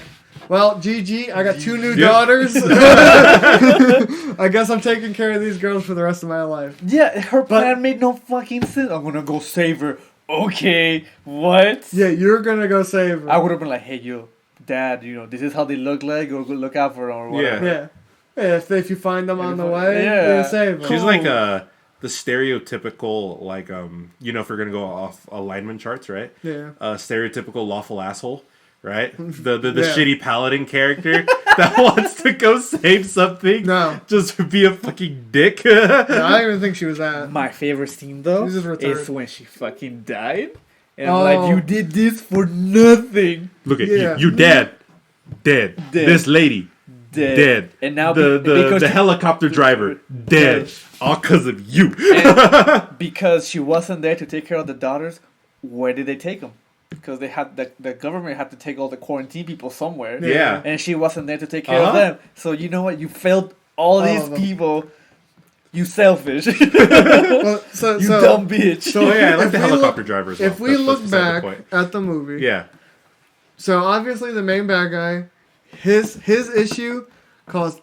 well, GG, I got 2 new daughters. I guess I'm taking care of these girls for the rest of my life. Yeah, her plan made no fucking sense. I'm gonna go save her. Okay, what? Yeah, you're gonna go save her. I would have been like, hey, yo. Dad, this is how they look like, or look out for them, or whatever. Yeah. If you find them on the way, save them. She's like the stereotypical, like, if we're going to go off alignment charts, right? Yeah. Stereotypical lawful asshole, right? The shitty paladin character that wants to go save something. No. Just to be a fucking dick. I don't even think she was that. My favorite scene, though, is when she fucking died. And I'm like, you did this for nothing. Look at you dead. This lady, dead. And now the helicopter driver, dead. All because of you. And because she wasn't there to take care of the daughters, where did they take them? Because they had the government had to take all the quarantine people somewhere. Yeah. And she wasn't there to take care of them. So you know what? You failed all these people. You selfish. Well, so dumb bitch. So I like if the we helicopter look- driver as well. If we That's look beside the back point. at the movie, Yeah. so obviously the main bad guy, his issue caused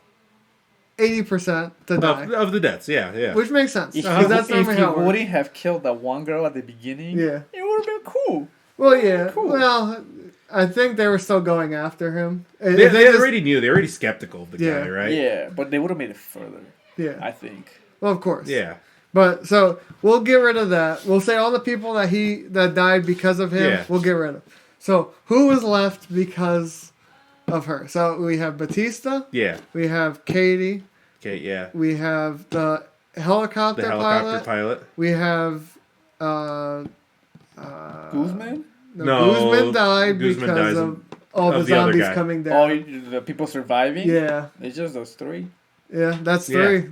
80% to die, Of the deaths, yeah. which makes sense If because that's normally if he how it works. wouldn't have killed that one girl at the beginning, Yeah. it would have been cool. Well, yeah. Cool. Well, I think they were still going after him. They just- already knew. They were already skeptical of the Yeah. guy, right? Yeah, but they would have made it further. Yeah. I think. Well, of course. Yeah. But so we'll get rid of that. We'll say all the people that died because of him. Yeah. We'll get rid of. So who was left because of her? So we have Batista. Yeah. We have Katie. Okay, yeah. We have the helicopter, The helicopter pilot. We have Guzman? No, Guzman died Guzman because dies of all the of the other zombies guy. coming Oh, down. the people surviving? Yeah, It's just those three. yeah, that's Yeah. three.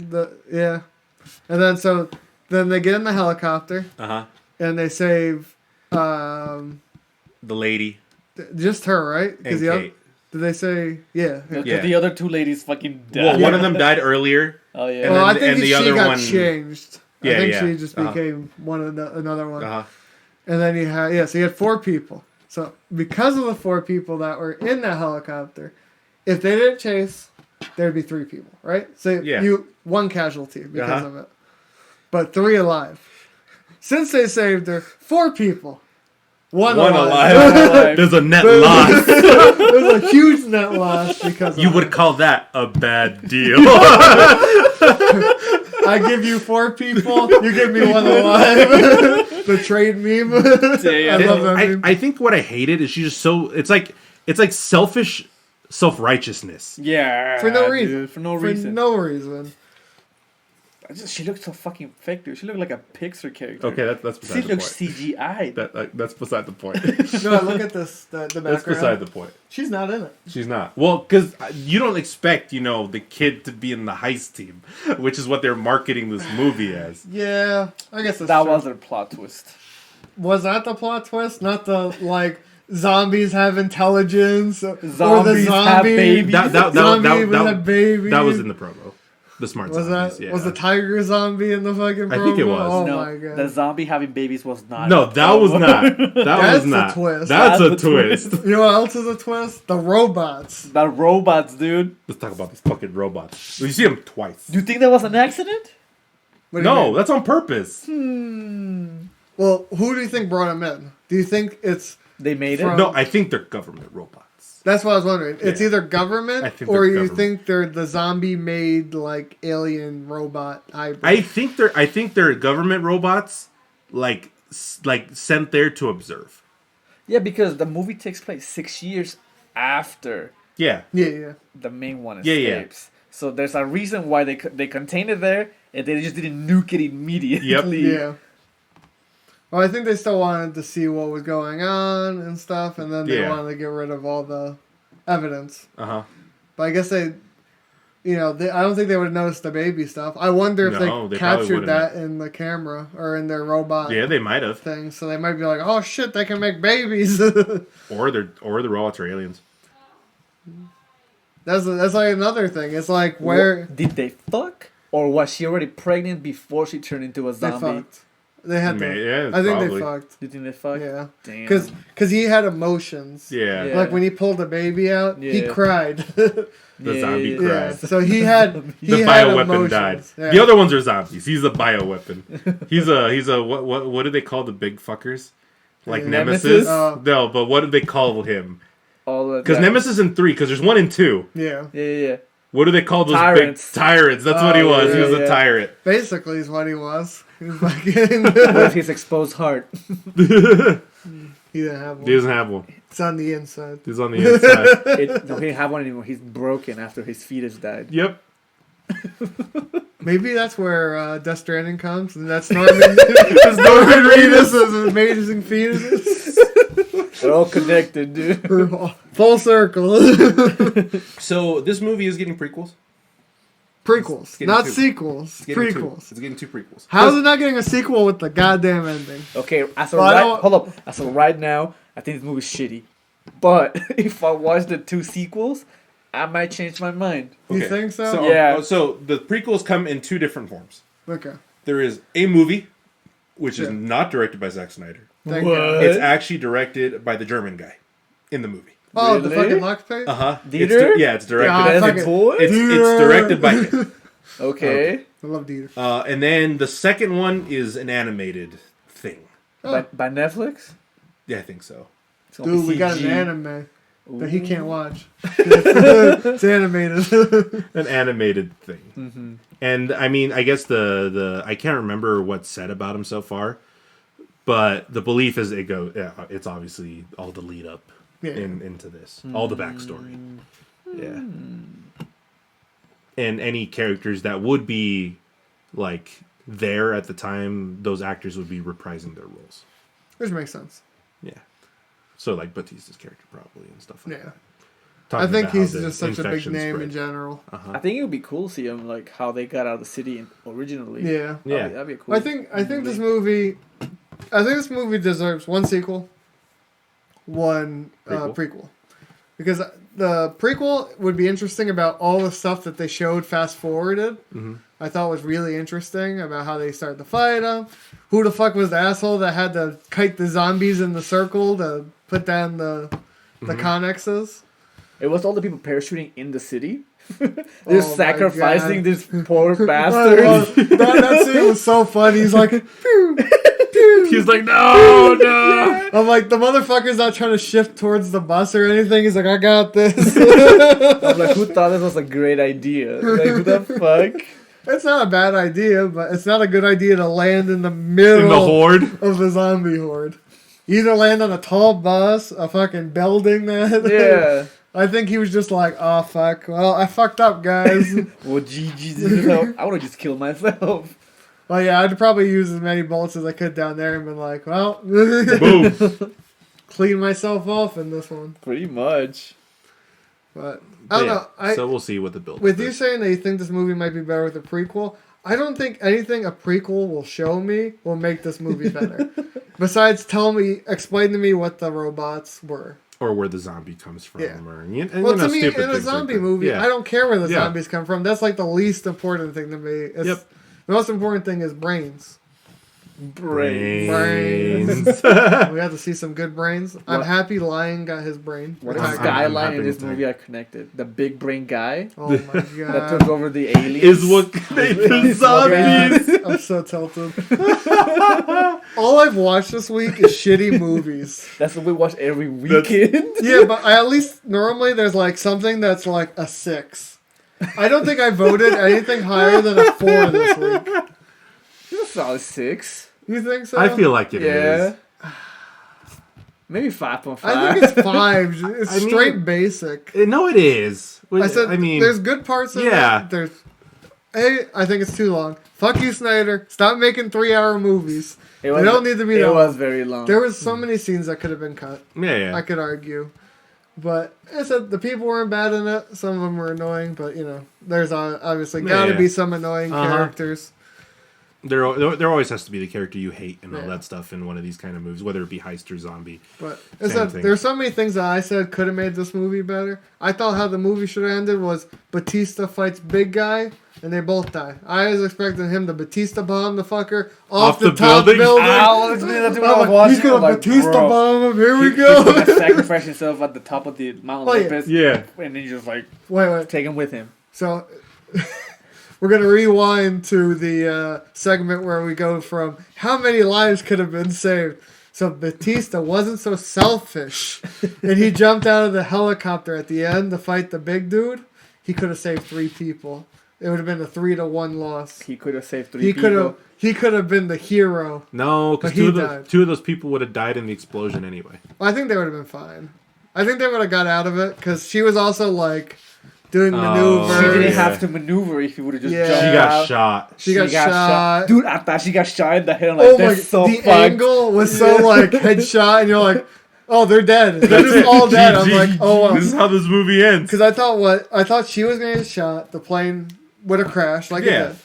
And then they get in the helicopter Uh-huh. and they save The lady just her, right? and Because Kate. did they say yeah? Yeah. The other two ladies fucking died. Well, one of them died earlier. Oh, yeah. And Well, I then- think and the she other got one- changed. Yeah, I think yeah. she just Uh-huh. became another one. Uh-huh. And then so you had 4 people. So because of the 4 people that were in that helicopter, if they didn't chase, there'd be 3 people, right? So Yeah. one casualty because Uh-huh. of it, but 3 alive. Since they saved her, 4 people, one alive. There's a net loss. There's a huge net loss because You of would it. call that a bad deal. I give you 4 people, you give me 1 alive. The trade meme. Damn. I love that meme. I think what I hated is she's just so it's like selfish self-righteousness. Yeah. For no reason. Dude, for no For reason. no reason. She looked so fucking fake, dude. She looked like a Pixar character. Okay, that's beside She the looks point. CGI. That's beside the point. No, look at this. The That's background. beside the point. She's not in it. She's not. Well, because you don't expect, the kid to be in the heist team, which is what they're marketing this movie as. Yeah, I guess that's That true. was their plot twist. Was that the plot twist? Not the zombies have intelligence or the Zombies have babies. Zombie had babies. That was in the promo. The smart Was zombies, that yeah. was the tiger zombie in the fucking promo? I think it was. Oh no, my god. the zombie having babies was not. No, that was not. That That's was not. a twist. That's a That's a twist. You know what else is a twist? The robots. The robots, dude. Let's talk about these fucking robots. You see them twice. Do you think that was an accident? What do you No, mean? that's on purpose. Well, who do you think brought him in? Do you think it's... They made it. From- No, I think they're government robots. That's what I was wondering. It's Yeah. either I government think or they're you government. think they're the zombie-made, alien robot hybrid. I think they're government robots, like sent there to observe. Yeah, because the movie takes place 6 years after Yeah. Yeah. the main one Yeah, yeah. escapes. So there's a reason why they contained it there, and they just didn't nuke it immediately. Yeah. Well, I think they still wanted to see what was going on and stuff, and then they Yeah. wanted to get rid of all the evidence. Uh-huh. But I guess I don't think they would have noticed the baby stuff. I wonder if No, they they probably captured wouldn't that in the camera or in their robot Yeah, they might have. thing. So they might be like, oh shit, they can make babies. Or the robots are aliens. That's like another thing. It's like where Did they fuck? Or was she already pregnant before she turned into a they zombie? fucked. They had to. Yeah, I think probably. they fucked. You think they fucked? Yeah. Damn. Because he had emotions. Yeah. Yeah. Like when he pulled the baby out, he Yeah. cried. The zombie Yeah, cried. so he had The had bioweapon emotions. died. Yeah. The other ones are zombies. He's a bioweapon. He's a what do they call the big fuckers? Like Yeah. Nemesis? Nemesis? No, but what do they call him? All of Because that. Nemesis in 3, because there's 1 and 2. Yeah, Yeah. What do they call those Tyrants. big tyrants? That's what he Oh, was. yeah, he was yeah. a tyrant. basically is what he was. He was fucking. With his exposed heart. he didn't have one. He doesn't have one. It's on the inside. He's on the inside. No, he didn't have one anymore. He's broken after his fetus died. Yep. Maybe that's where Death Stranding comes, and that's Norman. It's Norman Reedus' amazing fetuses. They're all connected, dude. Full circle. So this movie is getting prequels. Prequels, getting not two. sequels. It's getting Prequels. It's getting 2 prequels. How is it not getting a sequel with the goddamn ending? Okay, as of Well, I right, don't- hold up. As of right now, I think this movie's shitty. But if I watch the 2 sequels, I might change my mind. You think so? Yeah. So the prequels come in 2 different forms. Okay. There is a movie, which is not directed by Zack Snyder. Thank What? God. It's actually directed by the German guy in the movie. Oh, the Really? fucking Lux page? Dieter? It's directed. Yeah, fucking- It's directed by him. Okay. I love Dieter. And then the second one is an animated thing. By Netflix? Yeah, I think so. It's gonna be Dude, we got an CG. anime that he can't watch. It's animated. An animated thing. Mm-hmm. And I mean, I guess the I can't remember what's said about him so far, but the belief is it's obviously all the lead up into this, all the backstory. Yeah. And any characters that would be like there at the time, those actors would be reprising their roles. Which makes sense. Yeah. So like Batista's character probably and stuff like Yeah. that. I Talking think about how he's the just such a big infection name spread. in general. I think it would be cool to see him like how they got out of the city originally. Yeah. That'd be a cool. I think this movie deserves one sequel, one prequel. Because the prequel would be interesting about all the stuff that they showed fast forwarded. Mm-hmm. I thought was really interesting about how they started the fight up. Who the fuck was the asshole that had to kite the zombies in the circle to put down the connexes? It was all the people parachuting in the city. They're Oh sacrificing my God. this poor bastard. that scene was so funny. He's like, pew, pew. He's like, no. I'm like, the motherfucker's not trying to shift towards the bus or anything. He's like, I got this. I'm like, who thought this was a great idea? Like, who the fuck? It's not a bad idea, but it's not a good idea to land in the middle In the horde. of the zombie horde. Either land on a tall bus, a fucking building that. Yeah. I think he was just like, oh fuck, well, I fucked up, guys. Well, GG. I would have just killed myself. Well, yeah, I'd probably use as many bullets as I could down there and been like, well, Boom. clean myself off in this one. Pretty much. But I don't know. So we'll see what the build. With you saying that you think this movie might be better with a prequel, I don't think anything a prequel will show me will make this movie better. Besides, explain to me what the robots were. Or where the zombie comes from. Yeah. Or, Well, to me, in a zombie movie, I don't care where the Yeah. zombies come from. That's like the least important thing to me. The most important thing is brains. Brains. We got to see some good brains. I'm What? happy Lion got his brain. What The if tiger. Skyline happy in this with movie are connected? The big brain guy Oh my that god. took over the aliens. Is what made the zombies. Yes, I'm so tilted. All I've watched this week is shitty movies. That's what we watch every weekend. Yeah, but at least normally there's like something that's like a 6. I don't think I voted anything higher than a 4 this week. It's a solid 6. You think so? I feel like it Yeah. is. Maybe 5.5. I think it's 5. It's I mean- straight basic. No, it is. I said I mean, there's good parts of yeah. it. I think it's too long. Fuck you, Snyder. Stop making 3-hour movies. They don't need to be It that was long. very long. There was so many scenes that could have been cut. yeah. I could argue. But I said the people weren't bad in it. Some of them were annoying, but there's obviously got to Yeah. be some annoying Uh-huh. characters. There always has to be the character you hate and all Yeah. that stuff in one of these kind of movies, whether it be heist or zombie. But Same thing. there's so many things that I said could have made this movie better. I thought how the movie should have ended was Batista fights big guy and they both die. I was expecting him to Batista bomb the fucker off the top building? building. Ow, that's what I was I'm like, watching. he's gonna I'm like, Batista bro. bomb him. Here we He's go. gonna sacrifice himself at the top of the Mount Oh, yeah. Olympus. Yeah. And then you just like Wait. take him with him. So we're going to rewind to the segment where we go from how many lives could have been saved. So Batista wasn't so selfish. And he jumped out of the helicopter at the end to fight the big dude. He could have saved 3 people. It would have been a 3-1 loss. He could have saved 3 He people. could have been the hero. No, because But he died. two of those people would have died in the explosion anyway. I think they would have been fine. I think they would have got out of it because she was also like doing maneuvers. She didn't Yeah. have to maneuver if he would have just Yeah. jumped She got out. shot. She got shot. Dude, I thought she got shot in the head. I'm like, Oh my! that's so The fucked. angle was so like headshot, and you're like, "Oh, they're dead. They're just all dead." I'm like, "Oh, This is how this movie ends. because I thought she was gonna get shot. The plane would have crashed like it Yeah. did.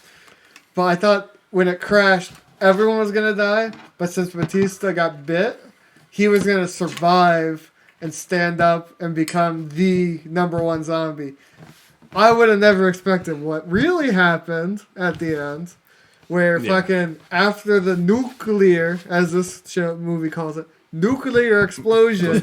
But I thought when it crashed, everyone was gonna die. But since Batista got bit, he was gonna survive and stand up and become the #1 zombie. I would have never expected what really happened at the end. where fucking after the nuclear, as this movie calls it, nuclear explosion,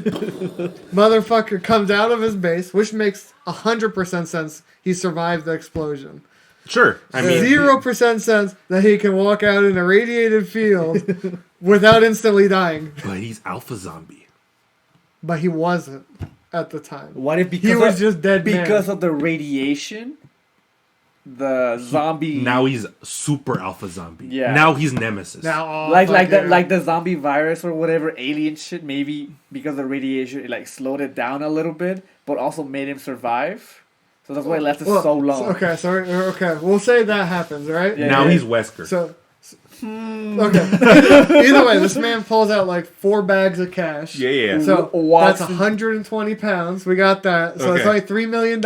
motherfucker comes out of his base, which makes 100% sense. He survived the explosion. Sure. I mean, 0% sense that he can walk out in a radiated field without instantly dying. but he's alpha zombie. But he wasn't at the time. What if because He was just dead because man. of the radiation, the zombie Now he's super alpha zombie. Yeah. Now he's Nemesis. Now, like the zombie virus or whatever alien shit, maybe because of the radiation it like slowed it down a little bit, but also made him survive. So that's why it lasted so long. Okay. We'll say that happens, right? Yeah. Now he's Wesker. So okay. Either way, this man pulls out like 4 bags of cash. Yeah. So Walks that's 120 pounds. We got that. So it's Okay. like $3 million.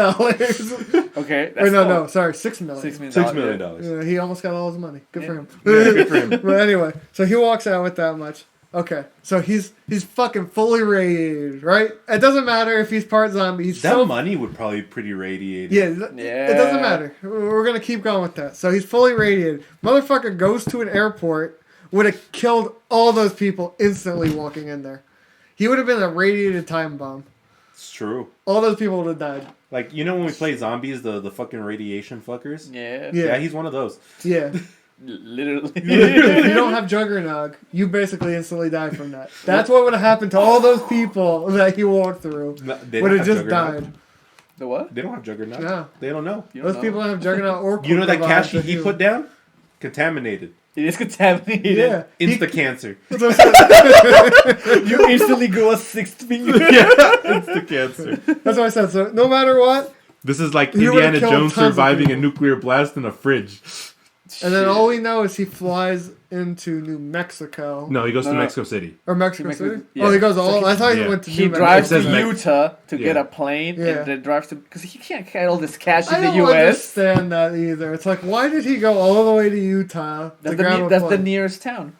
Okay. Or no, sorry, $6 million. $6 $6 million. million. Yeah, he almost got all his money. Good for him. Yeah, good for him. But anyway, so he walks out with that much. Okay, so he's fucking fully radiated, right? It doesn't matter if he's part zombie. He's That so money would probably be pretty radiated. yeah, Yeah. it doesn't matter. We're gonna keep going with that. So he's fully radiated. Motherfucker goes to an airport, would have killed all those people instantly walking in there. He would have been a radiated time bomb. It's true. All those people would have died. Like, you know when we play zombies, the fucking radiation fuckers? Yeah. Yeah, He's one of those. yeah. Literally. If you don't have Juggernog, you basically instantly die from that. That's what would have happened to all those people that he walked through. No, they Would don't have have just Juggernaut. died. The what? They don't have Juggernaut. No. They don't know. You don't Those know. people don't have Juggernaut or You know that Quicksilver cash that he do. put down? Contaminated. It is contaminated. Yeah. Insta cancer. You instantly grow a 6th finger. Insta cancer. That's what I said. So no matter what, This is like You would've Indiana killed Jones tons of surviving a people. nuclear blast in a fridge. and then all we know is he flies into New Mexico. No, he goes to No. Mexico City. Or Mexico Mexico- City? yeah. Oh, he goes all... I thought he Yeah. went to He New drives to Mexico. It says Utah to get Yeah. a plane Yeah. and then drives to because he can't carry all this cash I in the don't U.S. understand that either. It's like, why did he go all the way to Utah to grab a That's the plane? nearest town.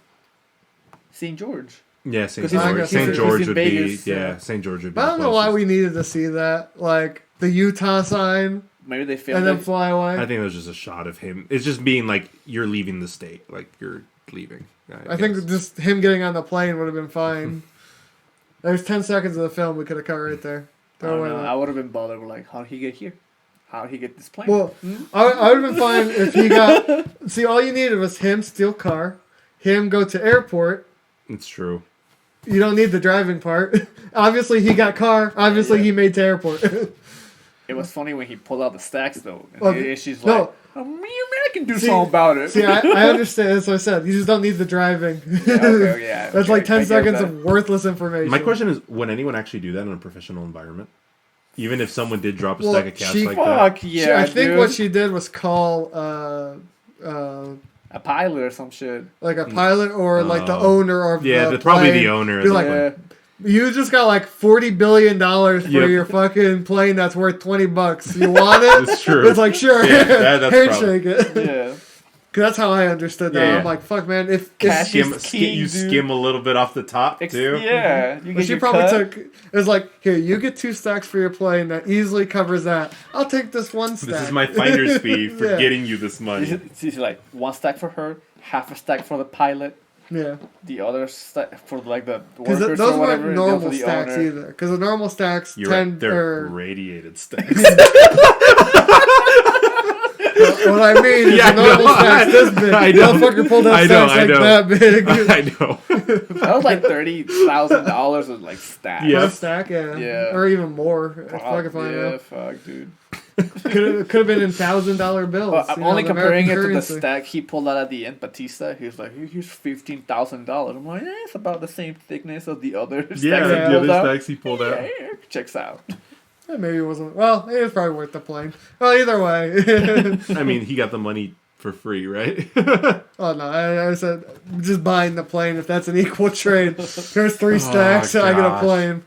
St. George. Yeah, St. 'Cause he's- George. he's St. in George would Vegas, be... yeah. Yeah, St. George would be But I the don't know why closest. we needed to see that. Like, the Utah sign, Maybe they filmed and then it. fly away. I think it was just a shot of him. It's just being like, you're leaving the state. Like, you're leaving. I think just him getting on the plane would have been fine. There's 10 seconds of the film we could have cut right there. I Don't don't worry know. about I it. would have been bothered with like, how did he get here? How did he get this plane? Well, I would have been fine if he got... See, all you needed was him steal car, him go to airport. It's true. You don't need the driving part. Obviously, he got car. Obviously, he made to airport. It was funny when he pulled out the stacks though. And Well, she's no. like, oh, man, I can do See- something about it. See, I understand. That's what I said. You just don't need the driving. Okay, yeah, That's okay, like I 10 get seconds that. of worthless information. My question is, would anyone actually do that in a professional environment? Even if someone did drop a Well, stack of cash she- like that? Fuck yeah, I think dude. what she did was call a pilot or some shit. like a pilot or like the Oh. owner of Yeah, the probably plane. the owner. Be at like, that Yeah. point. You just got like $40 billion for Yep. your fucking plane that's worth $20. You want it? It's true. It's like, sure. Yeah, that's handshake it. Yeah. 'Cause that's how I understood that. Yeah. I'm like, fuck, man. If Cash Skim, is king, you dude. skim a little bit off the top, too. Yeah. You Well, get she your probably cut. took. It was like, here, you get 2 stacks for your plane. That easily covers that. I'll take this 1 stack. This is my finder's fee for Yeah. getting you this money. She's like 1 stack for her, half a stack for the pilot, Yeah, the other stack for like the because workers those or whatever. weren't and the other normal for the stacks owner. either. Because the normal stacks You're right. tend. They're Or, radiated stacks. what I mean is Yeah, the normal I know. stacks this big. I know. Motherfucker pulled out I know, stacks I like know. that big. I know. That was like $30,000 of like stacks. Yeah. Per stack, yeah. Yeah. Or even more. If Fuck, I can find yeah, out. fuck, dude. Could have been in $1,000 bills. But I'm you know, only the comparing it American to the currency. stack he pulled out at the end. Batista, he was like, "Here's $15,000." I'm like, it's about the same thickness of the other stacks he Yeah, the pulled other out. stacks he pulled out. Yeah, checks out. Maybe it wasn't. Well, it was probably worth the plane. Well, either way. I mean, he got the money for free, right? Oh no! I said just buying the plane if that's an equal trade. There's 3 stacks, I get a gosh. plane.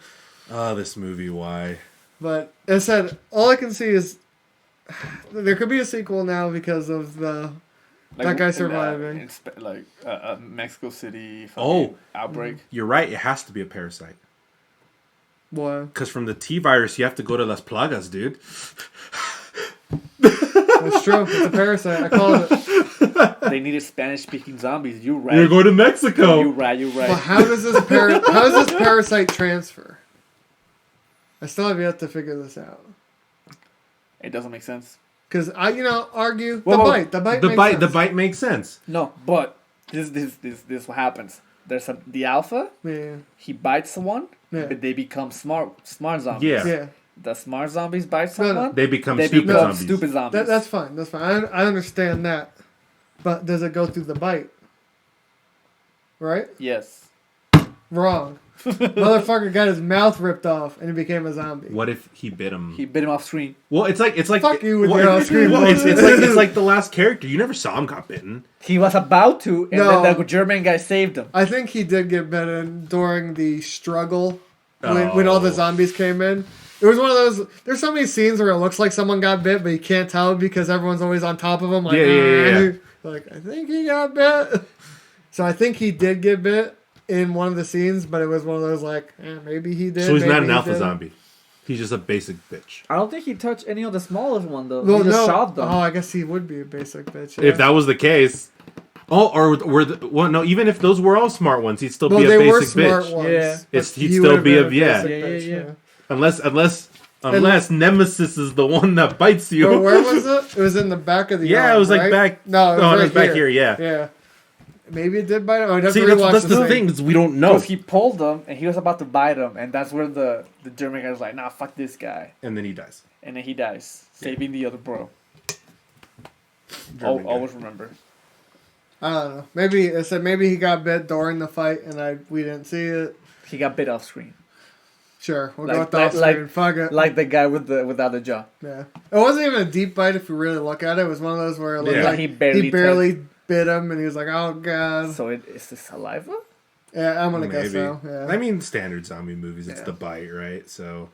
Oh, this movie, why? But I said all I can see is there could be a sequel now because of the that guy surviving. Like Mexico City Oh. outbreak. You're right, it has to be a parasite. What? Because from the T-virus, you have to go to Las Plagas, dude. Oh It's true. It's a parasite. I called it. They needed Spanish-speaking zombies. You right. You're going to Mexico. You right. Well, how does this parasite transfer? I still have yet to figure this out. It doesn't make sense. Because argue Whoa, whoa. the bite makes sense. No, but this what happens. There's the alpha. Yeah. He bites someone, Yeah. but they become smart zombies. Yeah. The smart zombies bite someone. They become stupid zombies. That's fine. That's fine. I understand that. But does it go through the bite? Right? Yes. Wrong. Motherfucker got his mouth ripped off and he became a zombie. What if he bit him? He bit him off screen. Well, it's like fuck you with your off screen. It's like the last character. You never saw him got bitten. He was about to, and then the German guy saved him. I think he did get bitten during the struggle when all the zombies came in. It was one of those. There's so many scenes where it looks like someone got bit, but you can't tell because everyone's always on top of him. Like, yeah. Like, I think he got bit. So I think he did get bit in one of the scenes, but it was one of those like, maybe he did. So he's not an alpha zombie. He's just a basic bitch. I don't think he touched any of the smallest one though. Well, he just shot them. Oh, I guess he would be a basic bitch. Yeah. If that was the case. Oh, or no, even if those were all smart ones, he'd still be a they basic were smart bitch. Ones, Yeah. He'd still be a bitch, yeah. Unless Nemesis is the one that bites you. But where was it? It was in the back of the arm, it was like right? back. No, it was back here. Yeah. Yeah. Maybe it did bite him. I'd have See, to rewatch that's the scene. thing is we don't know. Because he pulled them, and he was about to bite him, and that's where the German guy was like, "Nah, fuck this guy," And then he dies. and then he dies, saving the other bro. German guy. Always remember. I don't know. Maybe he got bit during the fight and we didn't see it. He got bit off screen, Sure, we'll Like- go with the like- Fuck it. like the guy without the jaw. Yeah. It wasn't even a deep bite if you really look at it. It was one of those where it looked Yeah. like He barely bit him and he was like, oh god. So is this saliva? Yeah, I'm gonna guess Maybe. so. Yeah. I mean, standard zombie movies, it's Yeah. the bite, right? So,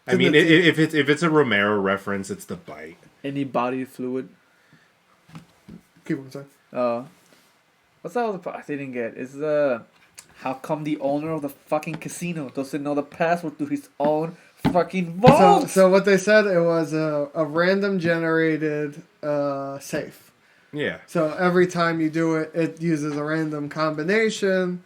I To mean, the if it's a Romero reference, it's the bite. Any body fluid? Keep on saying. What's that other part I didn't get? Is how come the owner of the fucking casino doesn't know the password to his own fucking vault? So what they said, it was a random generated safe. Yeah. So every time you do it, it uses a random combination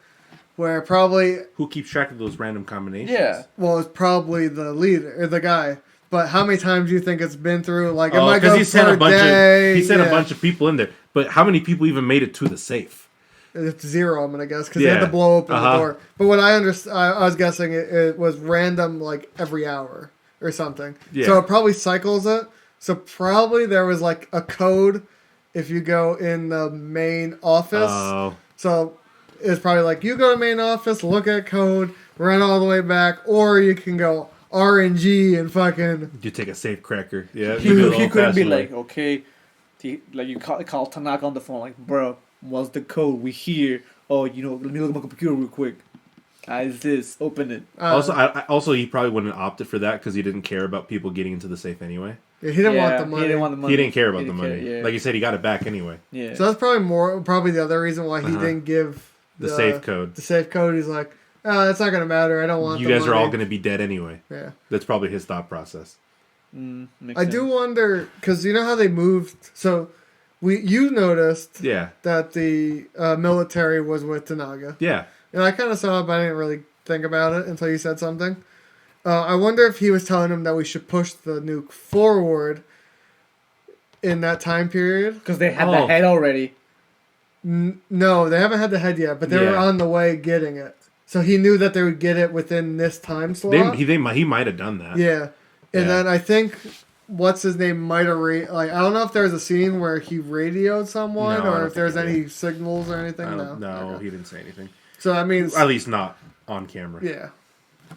where probably, Who keeps track of those random combinations? Yeah. well, it's probably the leader or the guy. But how many times do you think it's been through? Like, it might go he sent for a bunch day. he sent a bunch of people in there. But how many people even made it to the safe? It's 0, I'm gonna guess, because they had Yeah. to blow open the Uh-huh. door. But what I understand, I was guessing it was random, like every hour or something. Yeah. So it probably cycles it. So probably there was like a code if you go in the main office. Oh. So it's probably like you go to main office, look at code, run all the way back, or you can go RNG and fucking. You take a safe cracker. Yeah. He couldn't be like, okay, like you call Tanaka on the phone, like, bro, what's the code? We here. Oh, let me look at my computer real quick. Is this? Open it. Also, he probably wouldn't have opted for that because he didn't care about people getting into the safe anyway. Yeah, he didn't want the money. He didn't want the money. He didn't care about He the didn't money. care, yeah. Like you said, he got it back anyway. Yeah. So that's probably the other reason why he didn't give The safe code. The safe code. He's like, that's not gonna matter. I don't want. You the guys are money." all going to be dead anyway. Yeah. That's probably his thought process. Makes I sense. do wonder because you know how they moved. So you noticed Yeah. that the military was with Tanaga, Yeah. and I kind of saw it, but I didn't really think about it until you said something. I wonder if he was telling him that we should push the nuke forward in that time period. Because they had the head already. No, they haven't had the head yet, but they were Yeah. on the way getting it. So he knew that they would get it within this time slot. He might have done that. Yeah. And Yeah. then I think what's his name might have I don't know if there's a scene where he radioed someone No, I or don't if there's think he any signals or anything. No. Okay. he didn't say anything. So I mean, At least not on camera. yeah.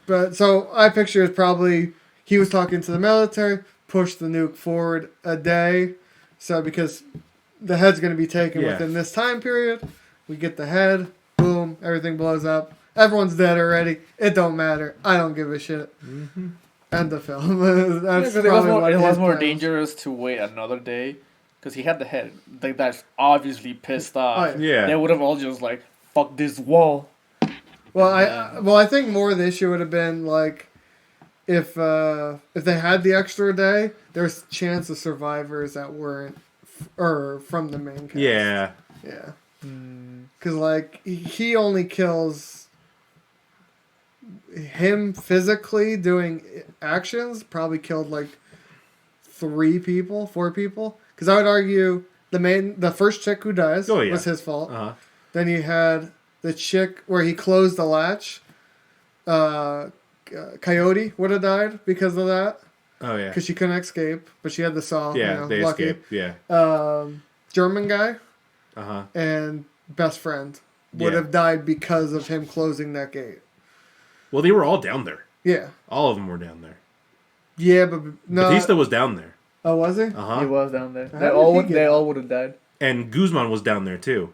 But so I picture it's probably he was talking to the military, push the nuke forward a day. So because the head's going to be taken Yeah. within this time period, we get the head, boom, everything blows up. Everyone's dead already. It don't matter. I don't give a shit. Mm-hmm. End the film. That's It probably what was his more plan was. dangerous to wait another day. Because he had the head. Like, that's obviously pissed off. Oh, Yeah. They would have all just like, fuck this wall. Well, I think more of the issue would have been like if they had the extra day, there's chance of survivors that weren't from the main cast. Yeah. Yeah. Because, like, he only kills him physically doing actions, probably killed, like, 4 people. Because I would argue the first chick who dies was his fault. Uh-huh. Then you had the chick where he closed the latch. Coyote would have died because of that. Oh, yeah. Because she couldn't escape, but she had the saw. Yeah, they lucky. escaped. Yeah. German guy. Uh-huh. And best friend would have died because of him closing that gate. Well, they were all down there. Yeah. All of them were down there. Yeah, but no. Batista was down there. Oh, was he? Uh-huh. He was down there. They all would have died. And Guzman was down there, too.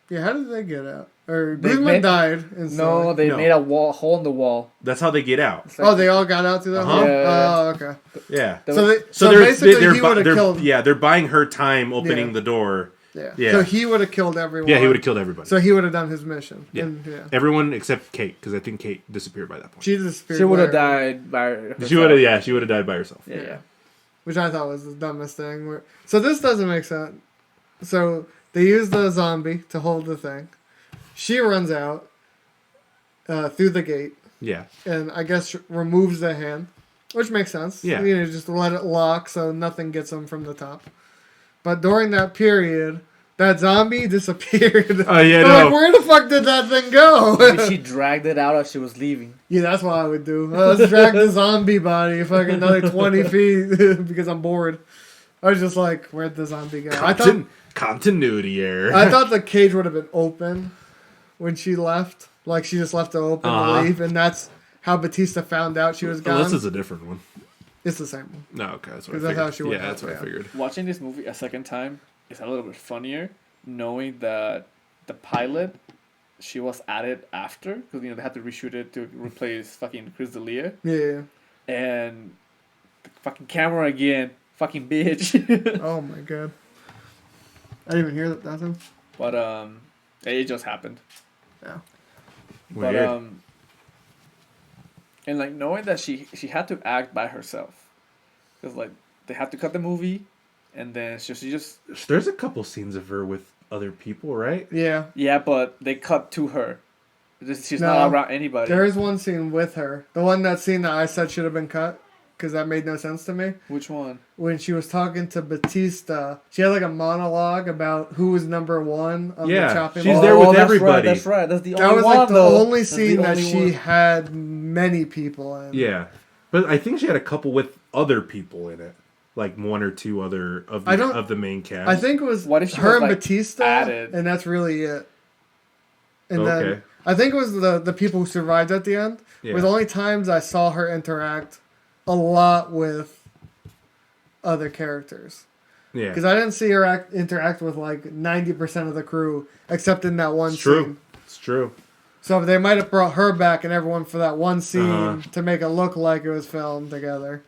Yeah, how did they get out? Or Guzman died. No, they made a hole in the wall. That's how they get out. Like, they all got out through that hole? Oh, okay. Yeah. So basically he would have killed... Yeah, they're buying her time opening the door. Yeah. So he would have killed everyone. Yeah, he would have killed everybody. So he would have done his mission. Yeah. And, Everyone except Kate, because I think Kate disappeared by that point. She disappeared. She would have died by herself. She would have died by herself. Yeah. Which I thought was the dumbest thing. So this doesn't make sense. So they use the zombie to hold the thing. She runs out through the gate. Yeah. And I guess removes the hand, which makes sense. Yeah. You know, just let it lock so nothing gets them from the top. But during that period, that zombie disappeared. Oh, yeah, Like, where the fuck did that thing go? Maybe she dragged it out as she was leaving. Yeah, that's what I would do. Let's drag the zombie body fucking another 20 feet because I'm bored. I was just like, where'd the zombie go? Continuity error. I thought the cage would have been open when she left. Like, she just left it open to leave, and that's how Batista found out she was gone. This is a different one. It's the same one. No, okay, that's what I That's figured. how she went that's what I figured. Watching this movie a second time is a little bit funnier, knowing that the pilot, she was added after, because, you know, they had to reshoot it to replace fucking Chris D'Elia. Yeah. And the fucking camera again, fucking bitch. Oh my god. I didn't even hear that. That's him. But, it just happened. Yeah. But, Weird. and, like, knowing that she had to act by herself. Because, like, they had to cut the movie, and then she just... There's a couple scenes of her with other people, right? Yeah. Yeah, but they cut to her. She's not around anybody. There is one scene with her. That scene that I said should have been cut, because that made no sense to me. Which one? When she was talking to Batista, she had like a monologue about who was number one on the chopping she's block. there with everybody. That's right. That's the only That was one, like the though. only scene that she had many people in. Yeah. But I think she had a couple with other people in it. Like 1 or 2 other of the main cast. I think it was What if she her was, and like, Batista, added? and that's really it. And then I think it was the people who survived at the end. Yeah. Were the only times I saw her interact a lot with other characters. Yeah. Because I didn't see her interact with like 90% of the crew, except in that one It's scene. true. It's true. So they might have brought her back and everyone for that one scene to make it look like it was filmed together.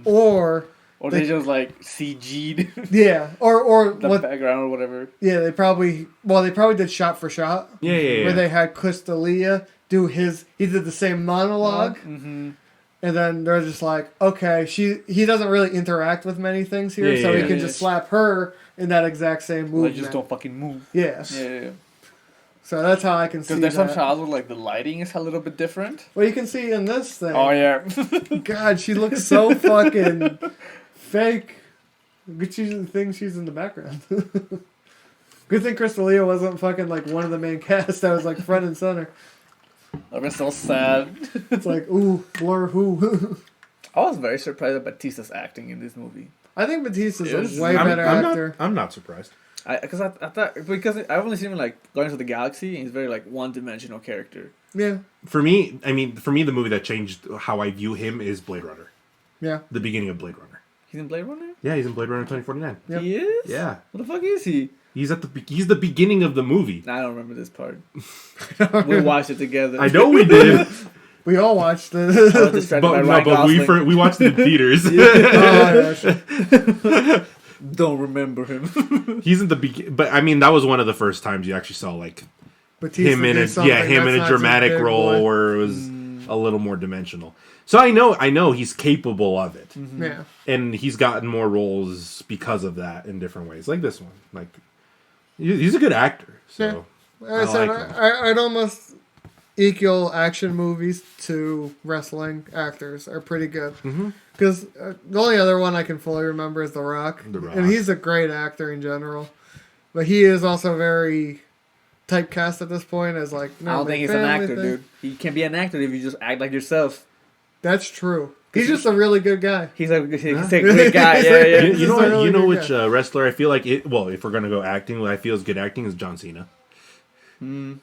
Or they just like CG'd yeah, or the what background or whatever. Yeah, they probably did shot for shot. Yeah. Where they had Chris D'Elia do he did the same monologue. Mm-hmm. And then they're just like, okay, he doesn't really interact with many things here, so he can just slap her in that exact same movement. They just don't fucking move. Yes. Yeah. So that's how I can see that. Because there's some shots where like the lighting is a little bit different. Well, you can see in this thing. Oh yeah. God, she looks so fucking fake. Good thing she's in the background. Good thing Chris D'Elia wasn't fucking like one of the main cast that was like front and center. I've been so sad. It's like, ooh, blur who. I was very surprised at Batista's acting in this movie. I think Batista's a way better actor. I'm not surprised. Because I thought because I've only seen him like Guardians of the Galaxy, and he's very like one-dimensional character. Yeah. For me, the movie that changed how I view him is Blade Runner. Yeah. The beginning of Blade Runner. He's in Blade Runner? Yeah, he's in Blade Runner 2049. Yep. He is? Yeah. What the fuck is he? He's the beginning of the movie. I don't remember this part. We watched it together. I know we did. We all watched I was it. distracted by Ryan but Gosling. we watched it in theaters. Don't remember him. He's in the but I mean that was one of the first times you actually saw like Batista him in a do something him in that's a not dramatic just big role boy. where it was a little more dimensional. So I know he's capable of it. Yeah. And he's gotten more roles because of that in different ways, like this one. Like he's a good actor. So I said I'd almost equal action movies to wrestling actors are pretty good. Because the only other one I can fully remember is The Rock. And he's a great actor in general. But he is also very typecast at this point as like... I don't think he's an actor, dude. You can't be an actor if you just act like yourself. That's true. He's just a really good guy. He's a good guy. Yeah. You know which wrestler I feel like... if we're going to go acting, what I feel is good acting is John Cena.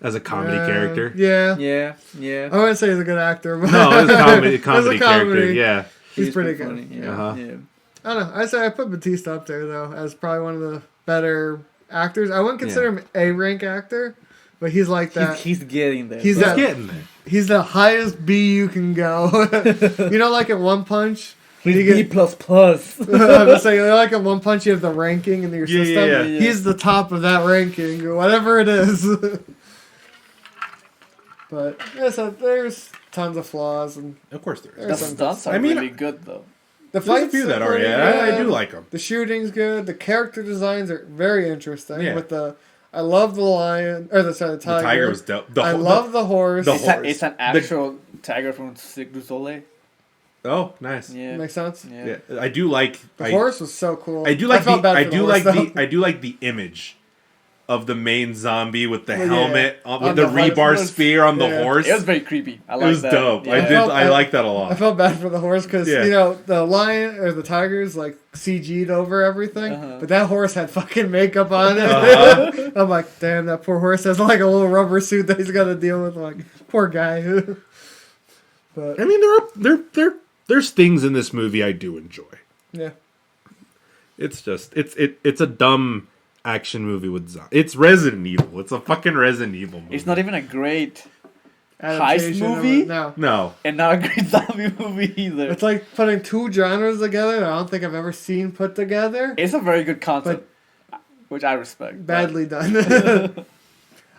As a comedy character. Yeah. I wouldn't say he's a good actor. But no, as a comedy character, yeah. He's pretty good. Funny. Yeah. I don't know. I'd say I put Batista up there, though, as probably one of the better actors. I wouldn't consider him a rank actor, but he's like that. He's getting there. He's getting there. He's the highest B you can go. You know, like at One Punch? He's B++. I'm saying, like at One Punch, you have the ranking in your system. Yeah. He's the top of that ranking, whatever it is. But so there's tons of flaws, and of course there is. The stunts are really good, though. The There's a fights few that are, I do like them. The shooting's good. The character designs are very interesting. Yeah. I love the lion, or the tiger. The tiger was dope. I love the horse. It's an actual tiger from Cirque du Soleil. Oh, nice. Yeah, makes sense. Yeah, I do like the horse was so cool. I do like the image of the main zombie with the helmet with the rebar spear on the horse. It was very creepy. I like that. It was dope. Yeah. I like that a lot. I felt bad for the horse because the lion or the tiger's like CG'd over everything, but that horse had fucking makeup on it. I'm like, damn, that poor horse has like a little rubber suit that he's got to deal with. Like, poor guy. But I mean, there's things in this movie I do enjoy. Yeah, it's just it's a dumb action movie with zombies. It's Resident Evil. It's a fucking Resident Evil movie. It's not even a great heist movie. No. And not a great zombie movie either. It's like putting two genres together that I don't think I've ever seen put together. It's a very good concept, which I respect. Badly done.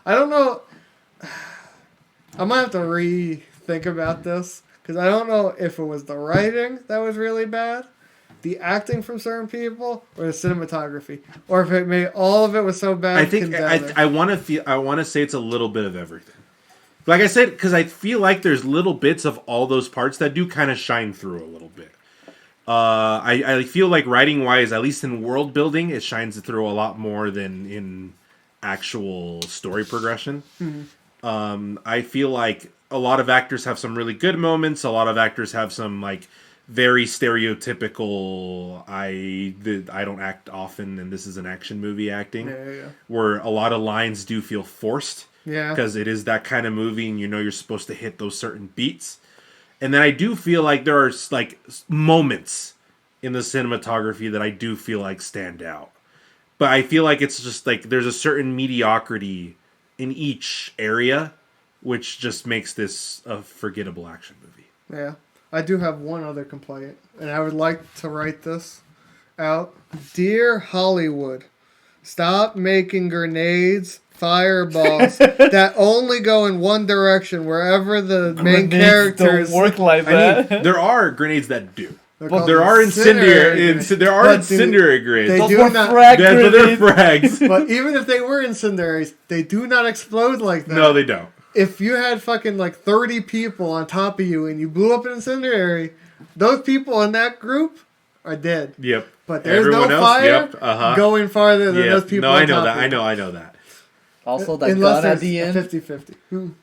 I don't know. I might have to rethink about this because I don't know if it was the writing that was really bad, the acting from certain people, or the cinematography, or if it made all of it was so bad. I think I want to say it's a little bit of everything. Like I said, because I feel like there's little bits of all those parts that do kind of shine through a little bit. I feel like writing wise, at least in world building, it shines through a lot more than in actual story progression. Mm-hmm. I feel like a lot of actors have some really good moments. A lot of actors have some like very stereotypical I don't act often and this is an action movie acting. Yeah. Where a lot of lines do feel forced. Yeah. Because it is that kind of movie and you're supposed to hit those certain beats. And then I do feel like there are like moments in the cinematography that I do feel like stand out. But I feel like it's just like there's a certain mediocrity in each area which just makes this a forgettable action movie. Yeah. I do have one other complaint, and I would like to write this out. Dear Hollywood, stop making grenades, fireballs that only go in one direction wherever the main characters don't work like that. I mean, there are grenades that do. There are incendiary grenades. They do not. They're frags. But even if they were incendiaries, they do not explode like that. No, they don't. If you had fucking like 30 people on top of you and you blew up an incendiary, those people in that group are dead. Yep. But there's no fire going farther than those people on top of you. I know that. Also, that gun at the end. 50-50.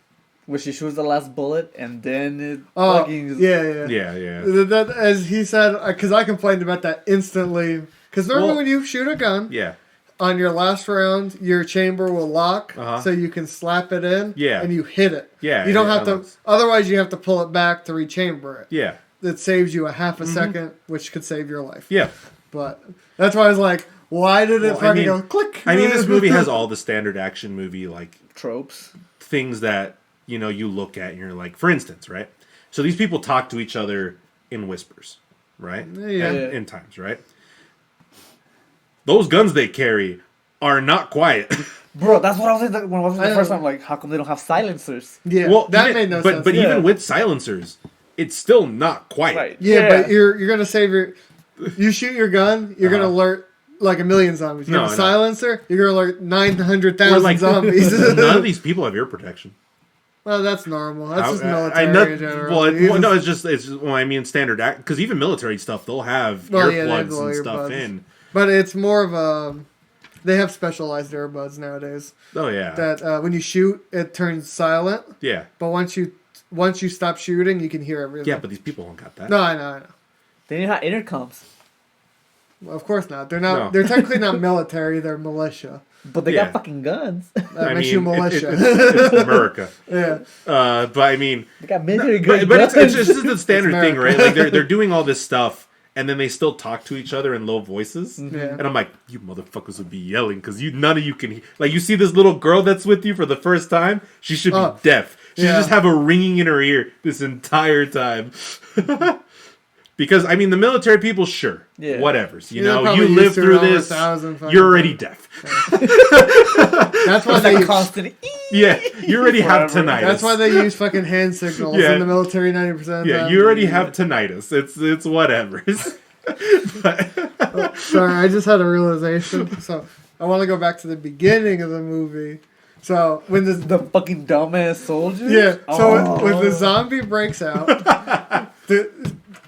Where she shoots the last bullet and then it fucking... Yeah. That, as he said, because I complained about that instantly. Because normally when you shoot a gun... Yeah. On your last round, your chamber will lock, so you can slap it in, and you hit it. Yeah, you don't have to. Otherwise, you have to pull it back to rechamber it. Yeah, that saves you a half a second, which could save your life. Yeah, but that's why I was like, why did it fucking go click? I mean, this movie has all the standard action movie like tropes, things that you look at and you're like, for instance, right? So these people talk to each other in whispers, right? Yeah, in times, right? Those guns they carry are not quiet. Bro, that's what I was saying when I was the first time. Like, how come they don't have silencers? Yeah, Well, that made no sense. But even with silencers, it's still not quite. Right. Yeah, but you're gonna save your. You shoot your gun, you're gonna alert like a million zombies. You have a silencer, you're gonna alert 900,000 zombies. None of these people have ear protection. Well, that's normal. That's just military in general. No, it's just well, I mean, standard because even military stuff, they'll have earplugs and stuff in. But it's more of a. They have specialized earbuds nowadays. Oh yeah. That when you shoot, it turns silent. Yeah. But once you stop shooting, you can hear everything. Yeah, but these people don't got that. No, I know. They didn't have intercoms. Well, of course not. They're not. No. They're technically not military. They're militia. But they got fucking guns. That makes you militia. It's America. Yeah. But I mean, they got military guns. But it's just the standard thing, right? Like they're doing all this stuff, and then they still talk to each other in low voices. Yeah. And I'm like, you motherfuckers would be yelling because none of you can. Like, you see this little girl that's with you for the first time. She should be deaf. She should just have a ringing in her ear this entire time. Because, I mean, the military people, sure. Yeah. Whatevers. You know, you live through this. You're already deaf. That's why they constant. Yeah, you already have tinnitus. That's why they use fucking hand signals in the military 90% of the time. Yeah, you already have tinnitus. It's whatever. Sorry, I just had a realization. So, I want to go back to the beginning of the movie. So, when the fucking dumbass soldiers? Yeah, so when the zombie breaks out...